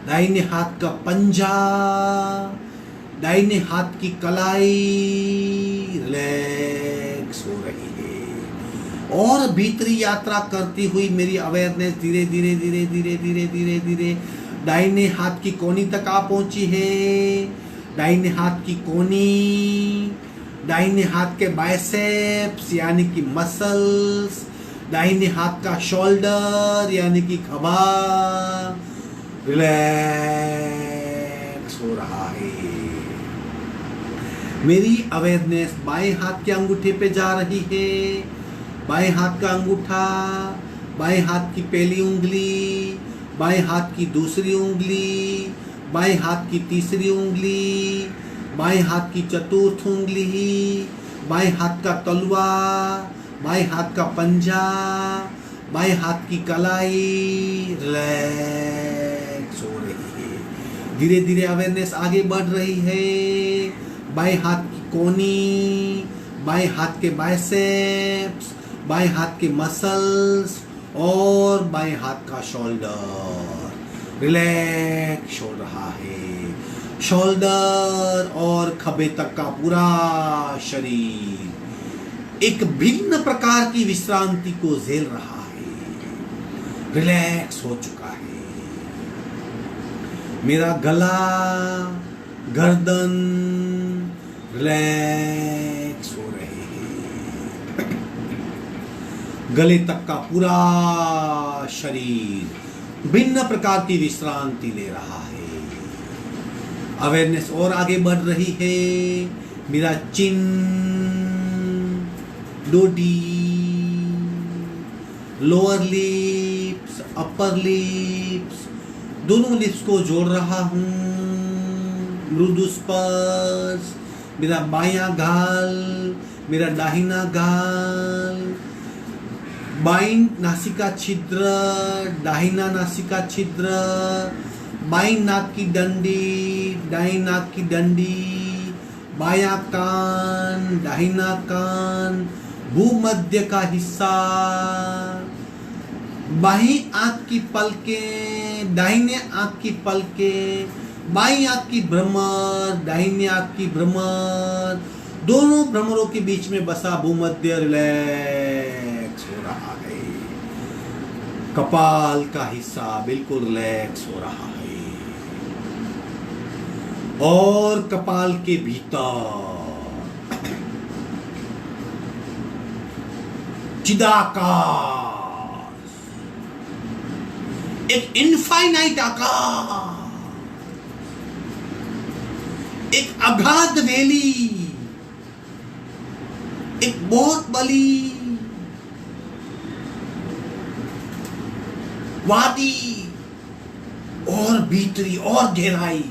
दाहिने हाथ का पंजा, दाहिने हाथ की कलाई रिलैक्स हो रही है। और भीतरी यात्रा करती हुई मेरी अवेयरनेस धीरे धीरे धीरे धीरे धीरे धीरे धीरे दाहिने हाथ की कोहनी तक आ पहुंची है। दाहिने हाथ की कोहनी, दाहिने हाथ के बाइसेप्स यानी कि मसल्स, दाहिने हाथ का शोल्डर यानी कि खभा रिलैक्स हो रहा है। मेरी अवेयरनेस बाएं हाथ के अंगूठे पे जा रही है। बाएं हाथ का अंगूठा, बाएं हाथ की पहली उंगली, बाएं हाथ की दूसरी उंगली, बाएं हाथ की तीसरी उंगली, बाएं हाथ की चतुर्थ उंगली, बाएं हाथ का तलवा, बाएं हाथ का पंजा, बाएं हाथ की कलाई रिलैक्स हो रही है। धीरे धीरे अवेयरनेस आगे बढ़ रही है। बाएं हाथ की कोहनी, बाएं हाथ के बाइसेप्स, बाएं हाथ के मसल्स और बाएं हाथ का शोल्डर रिलैक्स हो रहा है। शोल्डर और खभे तक का पूरा शरीर एक भिन्न प्रकार की विश्रांति को झेल रहा है, रिलैक्स हो चुका है। मेरा गला, गर्दन रिलैक्स हो रहे हैं। गले तक का पूरा शरीर भिन्न प्रकार की विश्रांति ले रहा है। अवेयरनेस और आगे बढ़ रही है। मेरा चिन, डोडी, लोअर लिप्स, अपर लिप्स, दोनों लिप्स को जोड़ रहा हूं। मृदु स्पर्श, मेरा बायां गाल, मेरा दाहिना गाल, बाईं नासिका छिद्र, दाहिना नासिका छिद्र, बाईं नाक की डंडी, दाईं नाक की डंडी, बायां कान, दाहिना कान, भूमध्य का हिस्सा, बाईं आंख की पलकें, दाहिने आंख की पलकें, बाईं आंख की भ्रमर, दाहिने आंख की भ्रमर, दोनों भ्रमरों के बीच में बसा भूमध्य रिलैक्स हो रहा है। कपाल का हिस्सा बिल्कुल रिलैक्स हो रहा है। और कपाल के भीतर चिदाकार एक इनफाइनाइट आकार, एक अगाध वैली, एक बहुत बड़ी वादी और भीतरी और गहराई,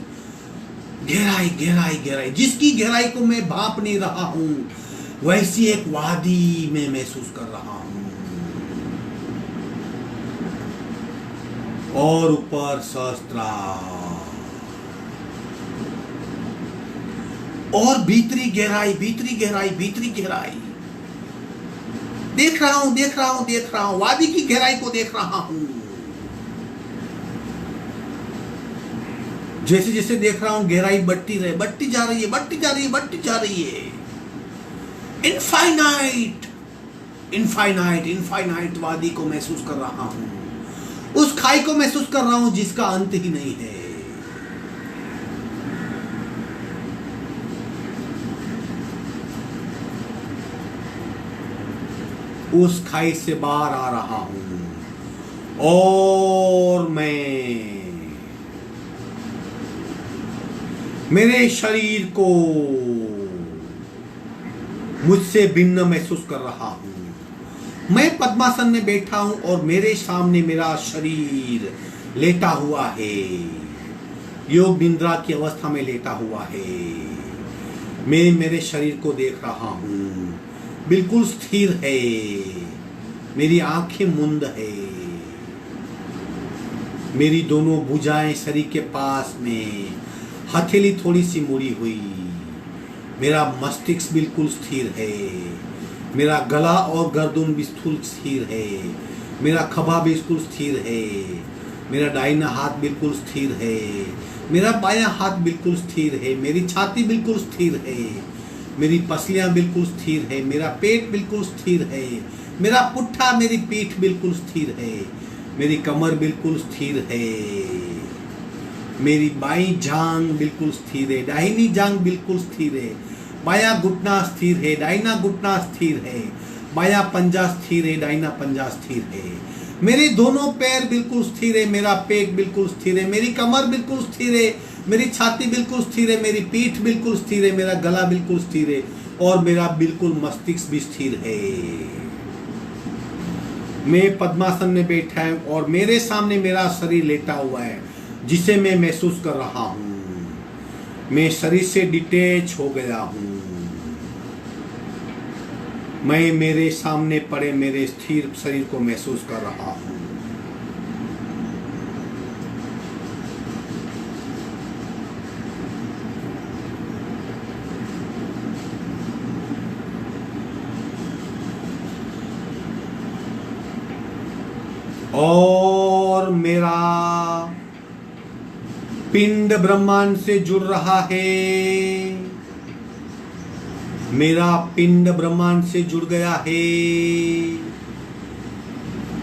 गहराई गहराई गहराई, जिसकी गहराई को मैं भाप नहीं रहा हूं, वैसी एक वादी में महसूस कर रहा हूं। और ऊपर सहस्त्रार और भीतरी गहराई, भीतरी गहराई, भीतरी गहराई देख रहा हूं, देख रहा हूं, देख रहा हूं, वादी की गहराई को देख रहा हूं। जैसे जैसे देख रहा हूं गहराई बढ़ती रहे, बढ़ती जा रही है, बढ़ती जा रही है, बढ़ती जा रही है। इनफाइनाइट इनफाइनाइट इनफाइनाइट वादी को महसूस कर रहा हूं, उस खाई को महसूस कर रहा हूं जिसका अंत ही नहीं है। उस खाई से बाहर आ रहा हूं और मैं मेरे शरीर को मुझसे भिन्न महसूस कर रहा हूं। मैं पद्मासन में बैठा हूं और मेरे सामने मेरा शरीर लेटा हुआ है, योग निद्रा की अवस्था में लेटा हुआ है। मैं मेरे शरीर को देख रहा हूं, बिल्कुल स्थिर है, मेरी आंखें मुंद है, मेरी दोनों भुजाएं शरीर के पास में, हथेली थोड़ी सी मुड़ी हुई, मेरा मस्तिष्क बिल्कुल स्थिर है। मेरा गला और गर्दन बिल्कुल स्थिर है। मेरा खभा बिल्कुल स्थिर है। मेरा दाहिना हाथ बिल्कुल स्थिर है। मेरा बायां हाथ बिल्कुल स्थिर है। मेरी छाती बिल्कुल स्थिर है। मेरी पसलियां बिल्कुल स्थिर है। मेरा पेट बिल्कुल स्थिर है। मेरा पुट्ठा, मेरी पीठ बिल्कुल स्थिर है। मेरी कमर बिल्कुल स्थिर है। मेरी बाईं जांग बिल्कुल स्थिर है। दाहिनी जांग बिल्कुल स्थिर है। बायां घुटना स्थिर है। दाहिना घुटना स्थिर है। बायां पंजा स्थिर है। दाहिना पंजा स्थिर है। मेरे दोनों पैर बिल्कुल स्थिर है। मेरा पेट बिल्कुल स्थिर है। मेरी कमर बिल्कुल स्थिर है। मेरी छाती बिल्कुल स्थिर है। मेरी पीठ बिल्कुल स्थिर है। मेरा गला बिल्कुल स्थिर है और मेरा बिल्कुल मस्तिष्क भी स्थिर है। मैं पद्मासन में बैठा हूं और मेरे सामने मेरा शरीर लेटा हुआ है जिसे मैं महसूस कर रहा हूं। मैं शरीर से डिटैच हो गया हूं। मैं मेरे सामने पड़े मेरे स्थिर शरीर को महसूस कर रहा हूं। और मेरा पिंड ब्रह्मांड से जुड़ रहा है। मेरा पिंड ब्रह्मांड से जुड़ गया है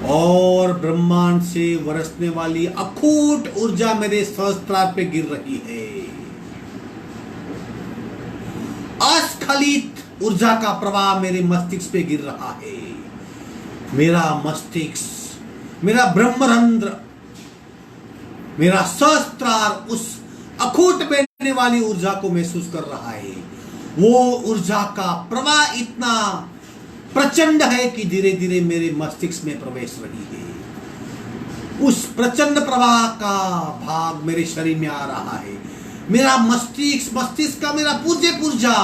और ब्रह्मांड से बरसने वाली अखूट ऊर्जा मेरे सहस्त्रार पे गिर रही है। अस्खलित ऊर्जा का प्रवाह मेरे मस्तिष्क पे गिर रहा है। मेरा मस्तिष्क, मेरा ब्रह्मरंध्र, मेरा सहस्त्रार उस अखूट बहने वाली ऊर्जा को महसूस कर रहा है। वो ऊर्जा का प्रवाह इतना प्रचंड है कि धीरे धीरे मेरे मस्तिष्क में प्रवेश रही है। उस प्रचंड प्रवाह का भाग मेरे शरीर में आ रहा है। मेरा मस्तिष्क का मेरा पूज्य पुर्जा,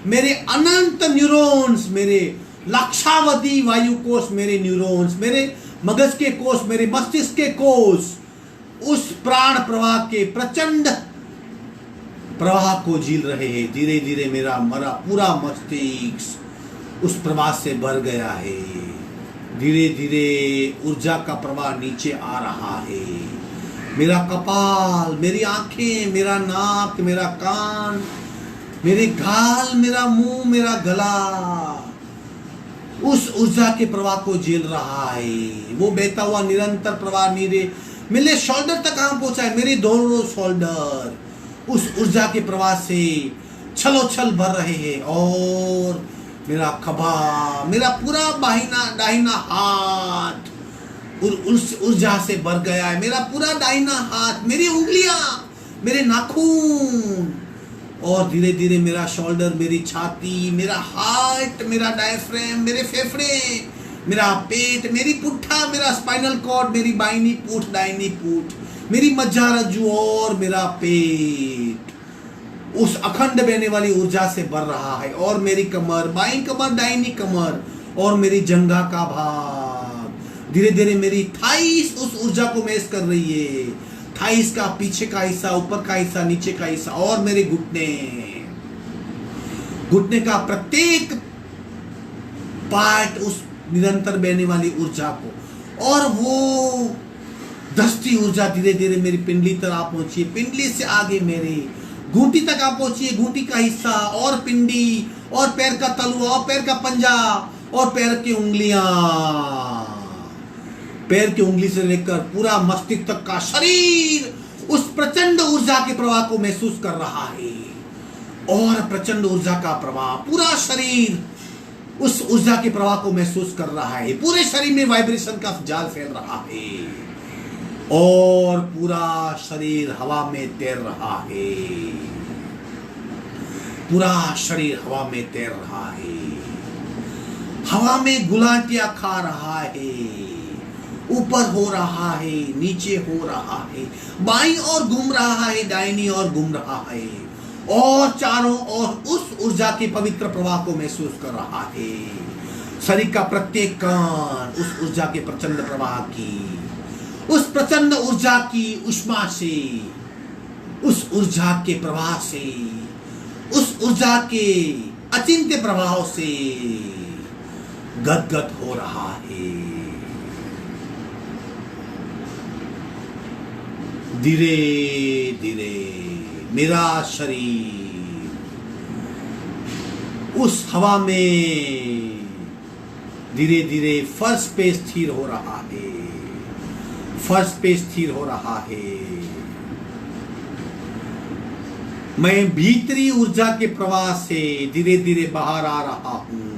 मेरे अनंत न्यूरॉन्स, मेरे लक्षावधि वायु कोष, मेरे न्यूरॉन्स, मेरे मगज के कोष, मेरे मस्तिष्क के कोष उस प्राण प्रवाह के प्रचंड प्रवाह को झील रहे हैं। धीरे धीरे मेरा पूरा मस्तिष्क उस प्रवाह से भर गया है। धीरे धीरे ऊर्जा का प्रवाह नीचे आ रहा है। मेरा कपाल, मेरी आंखें, मेरा नाक, मेरा कान, मेरे गाल, मेरा मुंह, मेरा गला उस ऊर्जा के प्रवाह को झेल रहा है। वो बहता हुआ निरंतर प्रवाह मेरे शोल्डर तक कहां पहुंचा है। मेरे दोनों शोल्डर उस ऊर्जा के प्रवाह से छलोछल भर रहे हैं और मेरा खभा, मेरा पूरा दाहिना हाथ उस ऊर्जा से भर गया है। मेरा पूरा दाहिना हाथ, मेरी उंगलियां, मेरे नाखून और धीरे धीरे मेरा शोल्डर, मेरी छाती, मेरा हार्ट, मेरा डायफ्राम, मेरे फेफड़े, मेरा पेट, मेरी पुट्ठा, मेरा स्पाइनल कॉर्ड, मेरी बाइनी पूठ, दाहिनी पूठ, मेरी मज्जारज्जू और मेरा पेट उस अखंड बहने वाली ऊर्जा से भर रहा है। और मेरी कमर, बाईं कमर, दाहिनी कमर और मेरी जंघा का भाग, धीरे धीरे मेरी थाइस उस ऊर्जा को महसूस कर रही है। थाइस का पीछे का हिस्सा, ऊपर का हिस्सा, नीचे का हिस्सा और मेरे घुटने का प्रत्येक पार्ट उस निरंतर बहने वाली ऊर्जा को। और वो दस्ती ऊर्जा धीरे धीरे मेरी पिंडली तक आ पहुंची। पिंडली से आगे मेरे घूंटी तक आ पहुंची है। घूंटी का हिस्सा और पिंडी और पैर का तलुआ और पैर का पंजा और पैर की उंगलियां, पैर की उंगली से लेकर पूरा मस्तिष्क तक का शरीर उस प्रचंड ऊर्जा के प्रवाह को महसूस कर रहा है। और प्रचंड ऊर्जा का प्रवाह, पूरा शरीर उस ऊर्जा के प्रवाह को महसूस कर रहा है। पूरे शरीर में वाइब्रेशन का जाल फैल रहा है और पूरा शरीर हवा में तैर रहा है। पूरा शरीर हवा में तैर रहा है। हवा में गुलाटियां खा रहा है। ऊपर हो रहा है, नीचे हो रहा है, बाईं ओर घूम रहा है, दाहिनी ओर घूम रहा है और चारों ओर उस ऊर्जा के पवित्र प्रवाह को महसूस कर रहा है। शरीर का प्रत्येक कण उस ऊर्जा के प्रचंड प्रवाह की, उस प्रचंड ऊर्जा की उष्मा से, उस ऊर्जा के प्रवाह से, उस ऊर्जा के अचिंत्य प्रभाव से गदगद हो रहा है। धीरे धीरे मेरा शरीर उस हवा में धीरे धीरे फर्श पे स्थिर हो रहा है, फर्श पे स्थिर हो रहा है। मैं भीतरी ऊर्जा के प्रवाह से धीरे धीरे बाहर आ रहा हूं,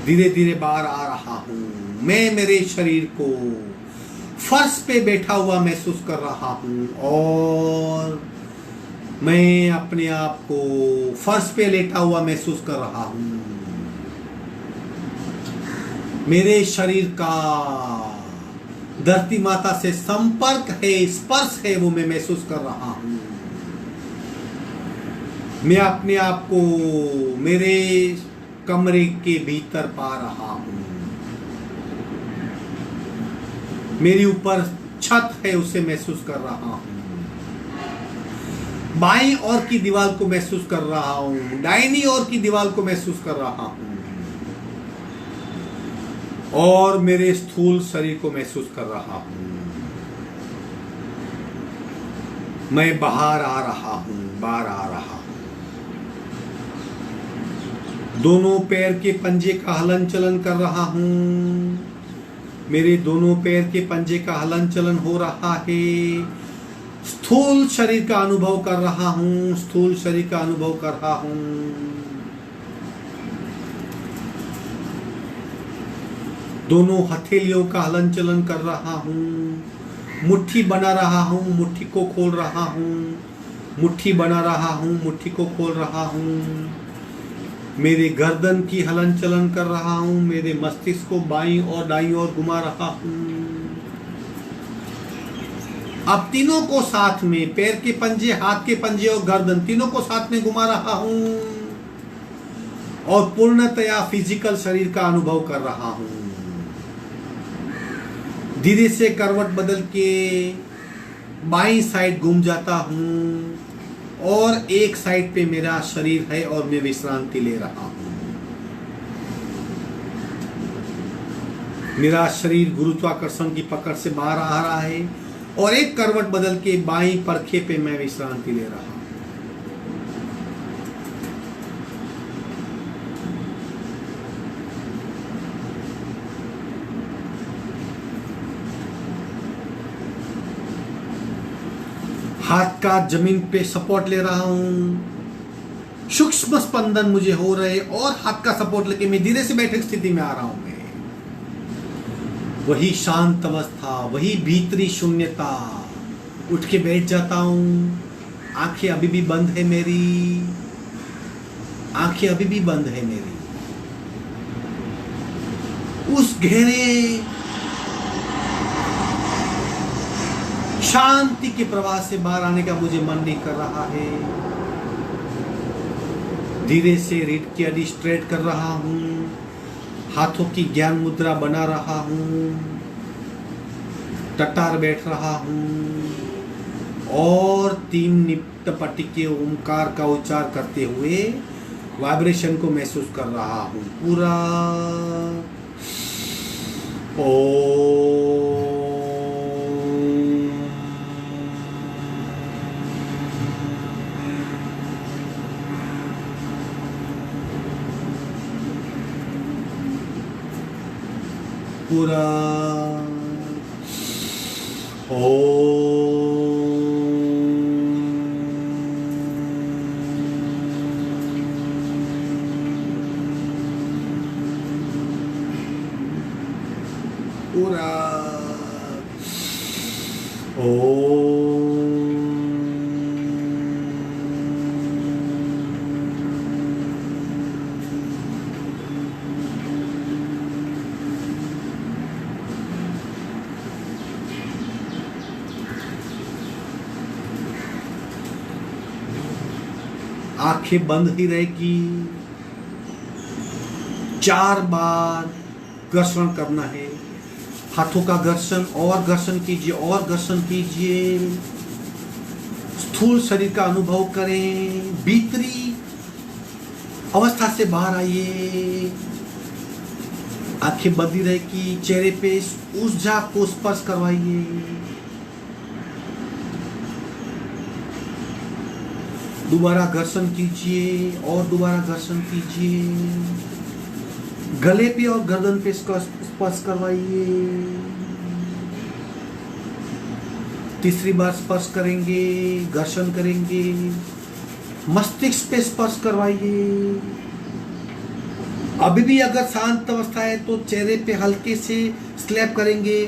धीरे धीरे बाहर आ रहा हूं। मैं मेरे शरीर को फर्श पे बैठा हुआ महसूस कर रहा हूं और मैं अपने आप को फर्श पे लेटा हुआ महसूस कर रहा हूं। मेरे शरीर का धरती माता से संपर्क है, स्पर्श है, वो मैं महसूस कर रहा हूं। मैं अपने आप को मेरे कमरे के भीतर पा रहा हूं। मेरी ऊपर छत है, उसे महसूस कर रहा हूं। बाईं ओर की दीवार को महसूस कर रहा हूं, दाहिनी ओर की दीवार को महसूस कर रहा हूं और मेरे स्थूल शरीर को महसूस कर रहा हूं। मैं बाहर आ रहा हूं, बाहर आ रहा हूं। दोनों पैर के पंजे का हलन चलन कर रहा हूं। मेरे दोनों पैर के पंजे का हलन चलन हो रहा है। स्थूल शरीर का अनुभव कर रहा हूं, स्थूल शरीर का अनुभव कर रहा हूं। दोनों हथेलियों का हलन चलन कर रहा हूं। मुट्ठी बना रहा हूं, मुट्ठी को खोल रहा हूं, मुट्ठी बना रहा हूं, मुट्ठी को खोल रहा हूं। मेरे गर्दन की हलन चलन कर रहा हूं। मेरे मस्तिष्क को बाईं और दाईं ओर घुमा रहा हूं। अब तीनों को साथ में, पैर के पंजे, हाथ के पंजे और गर्दन, तीनों को साथ में घुमा रहा हूं और पूर्णतया फिजिकल शरीर का अनुभव कर रहा हूं। धीरे से करवट बदल के बाईं साइड घूम जाता हूं और एक साइड पे मेरा शरीर है और मैं विश्रांति ले रहा हूं। मेरा शरीर गुरुत्वाकर्षण की पकड़ से बाहर आ रहा है और एक करवट बदल के बाईं परखे पे मैं विश्रांति ले रहा हूं। हाथ का जमीन पे सपोर्ट ले रहा हूं। सूक्ष्म स्पंदन मुझे हो रहे और हाथ का सपोर्ट लेके मैं धीरे से बैठक स्थिति में आ रहा हूं। मैं वही शांत अवस्था, वही भीतरी शून्यता। उठ के बैठ जाता हूं। आंखें अभी भी बंद है मेरी, आंखें अभी भी बंद है मेरी। उस गहरे शांति के प्रवाह से बाहर आने का मुझे मन नहीं कर रहा है। धीरे से रीढ़ की हड्डी स्ट्रेट कर रहा हूं। हाथों की ज्ञान मुद्रा बना रहा हूं। टटार बैठ रहा हूं और 3 निपटपटी के ओंकार का उच्चार करते हुए वाइब्रेशन को महसूस कर रहा हूं। पूरा ओ पूरा पूरा आंखें बंद ही रहेगी। 4 बार घर्षण करना है। हाथों का घर्षण और घर्षण कीजिए और घर्षण कीजिए। स्थूल शरीर का अनुभव करें, भीतरी अवस्था से बाहर आइए। आंखें बंदी रहे कि चेहरे पे इस ऊर्जा को स्पर्श करवाइए। दोबारा घर्षण कीजिए और दोबारा घर्षण कीजिए। गले पे और गर्दन पे इसका स्पर्श करवाइए। तीसरी बार स्पर्श करेंगे, घर्षण करेंगे, मस्तिष्क पे स्पर्श करवाइए। अभी भी अगर शांत अवस्था है तो चेहरे पे हल्के से स्लैप करेंगे।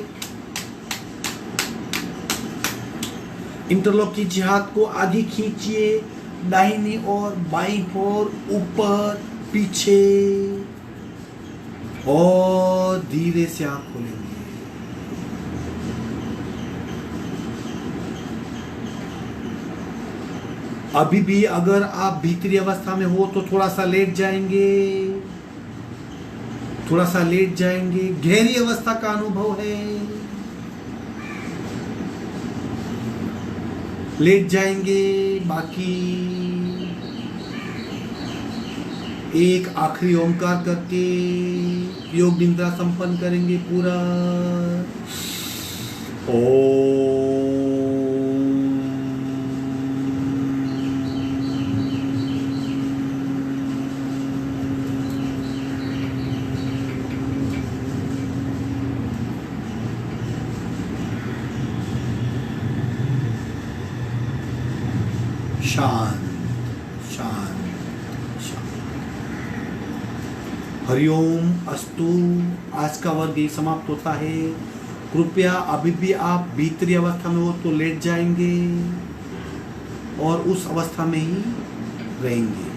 इंटरलॉक कीजिए, हाथ को आगे खींचिए, दाहिनी और बाईं ओर, ऊपर पीछे, और धीरे से आंख खोलेंगे। अभी भी अगर आप भीतरी अवस्था में हो तो थोड़ा सा लेट जाएंगे, थोड़ा सा लेट जाएंगे। गहरी अवस्था का अनुभव है, लेट जाएंगे। बाकी एक आखिरी ओंकार करके योग निद्रा संपन्न करेंगे पूरा। शांत शांत शांत। हरिओम अस्तु। आज का वर्ग यही समाप्त होता है। कृपया अभी भी आप भीतरी अवस्था में हो तो लेट जाएंगे और उस अवस्था में ही रहेंगे।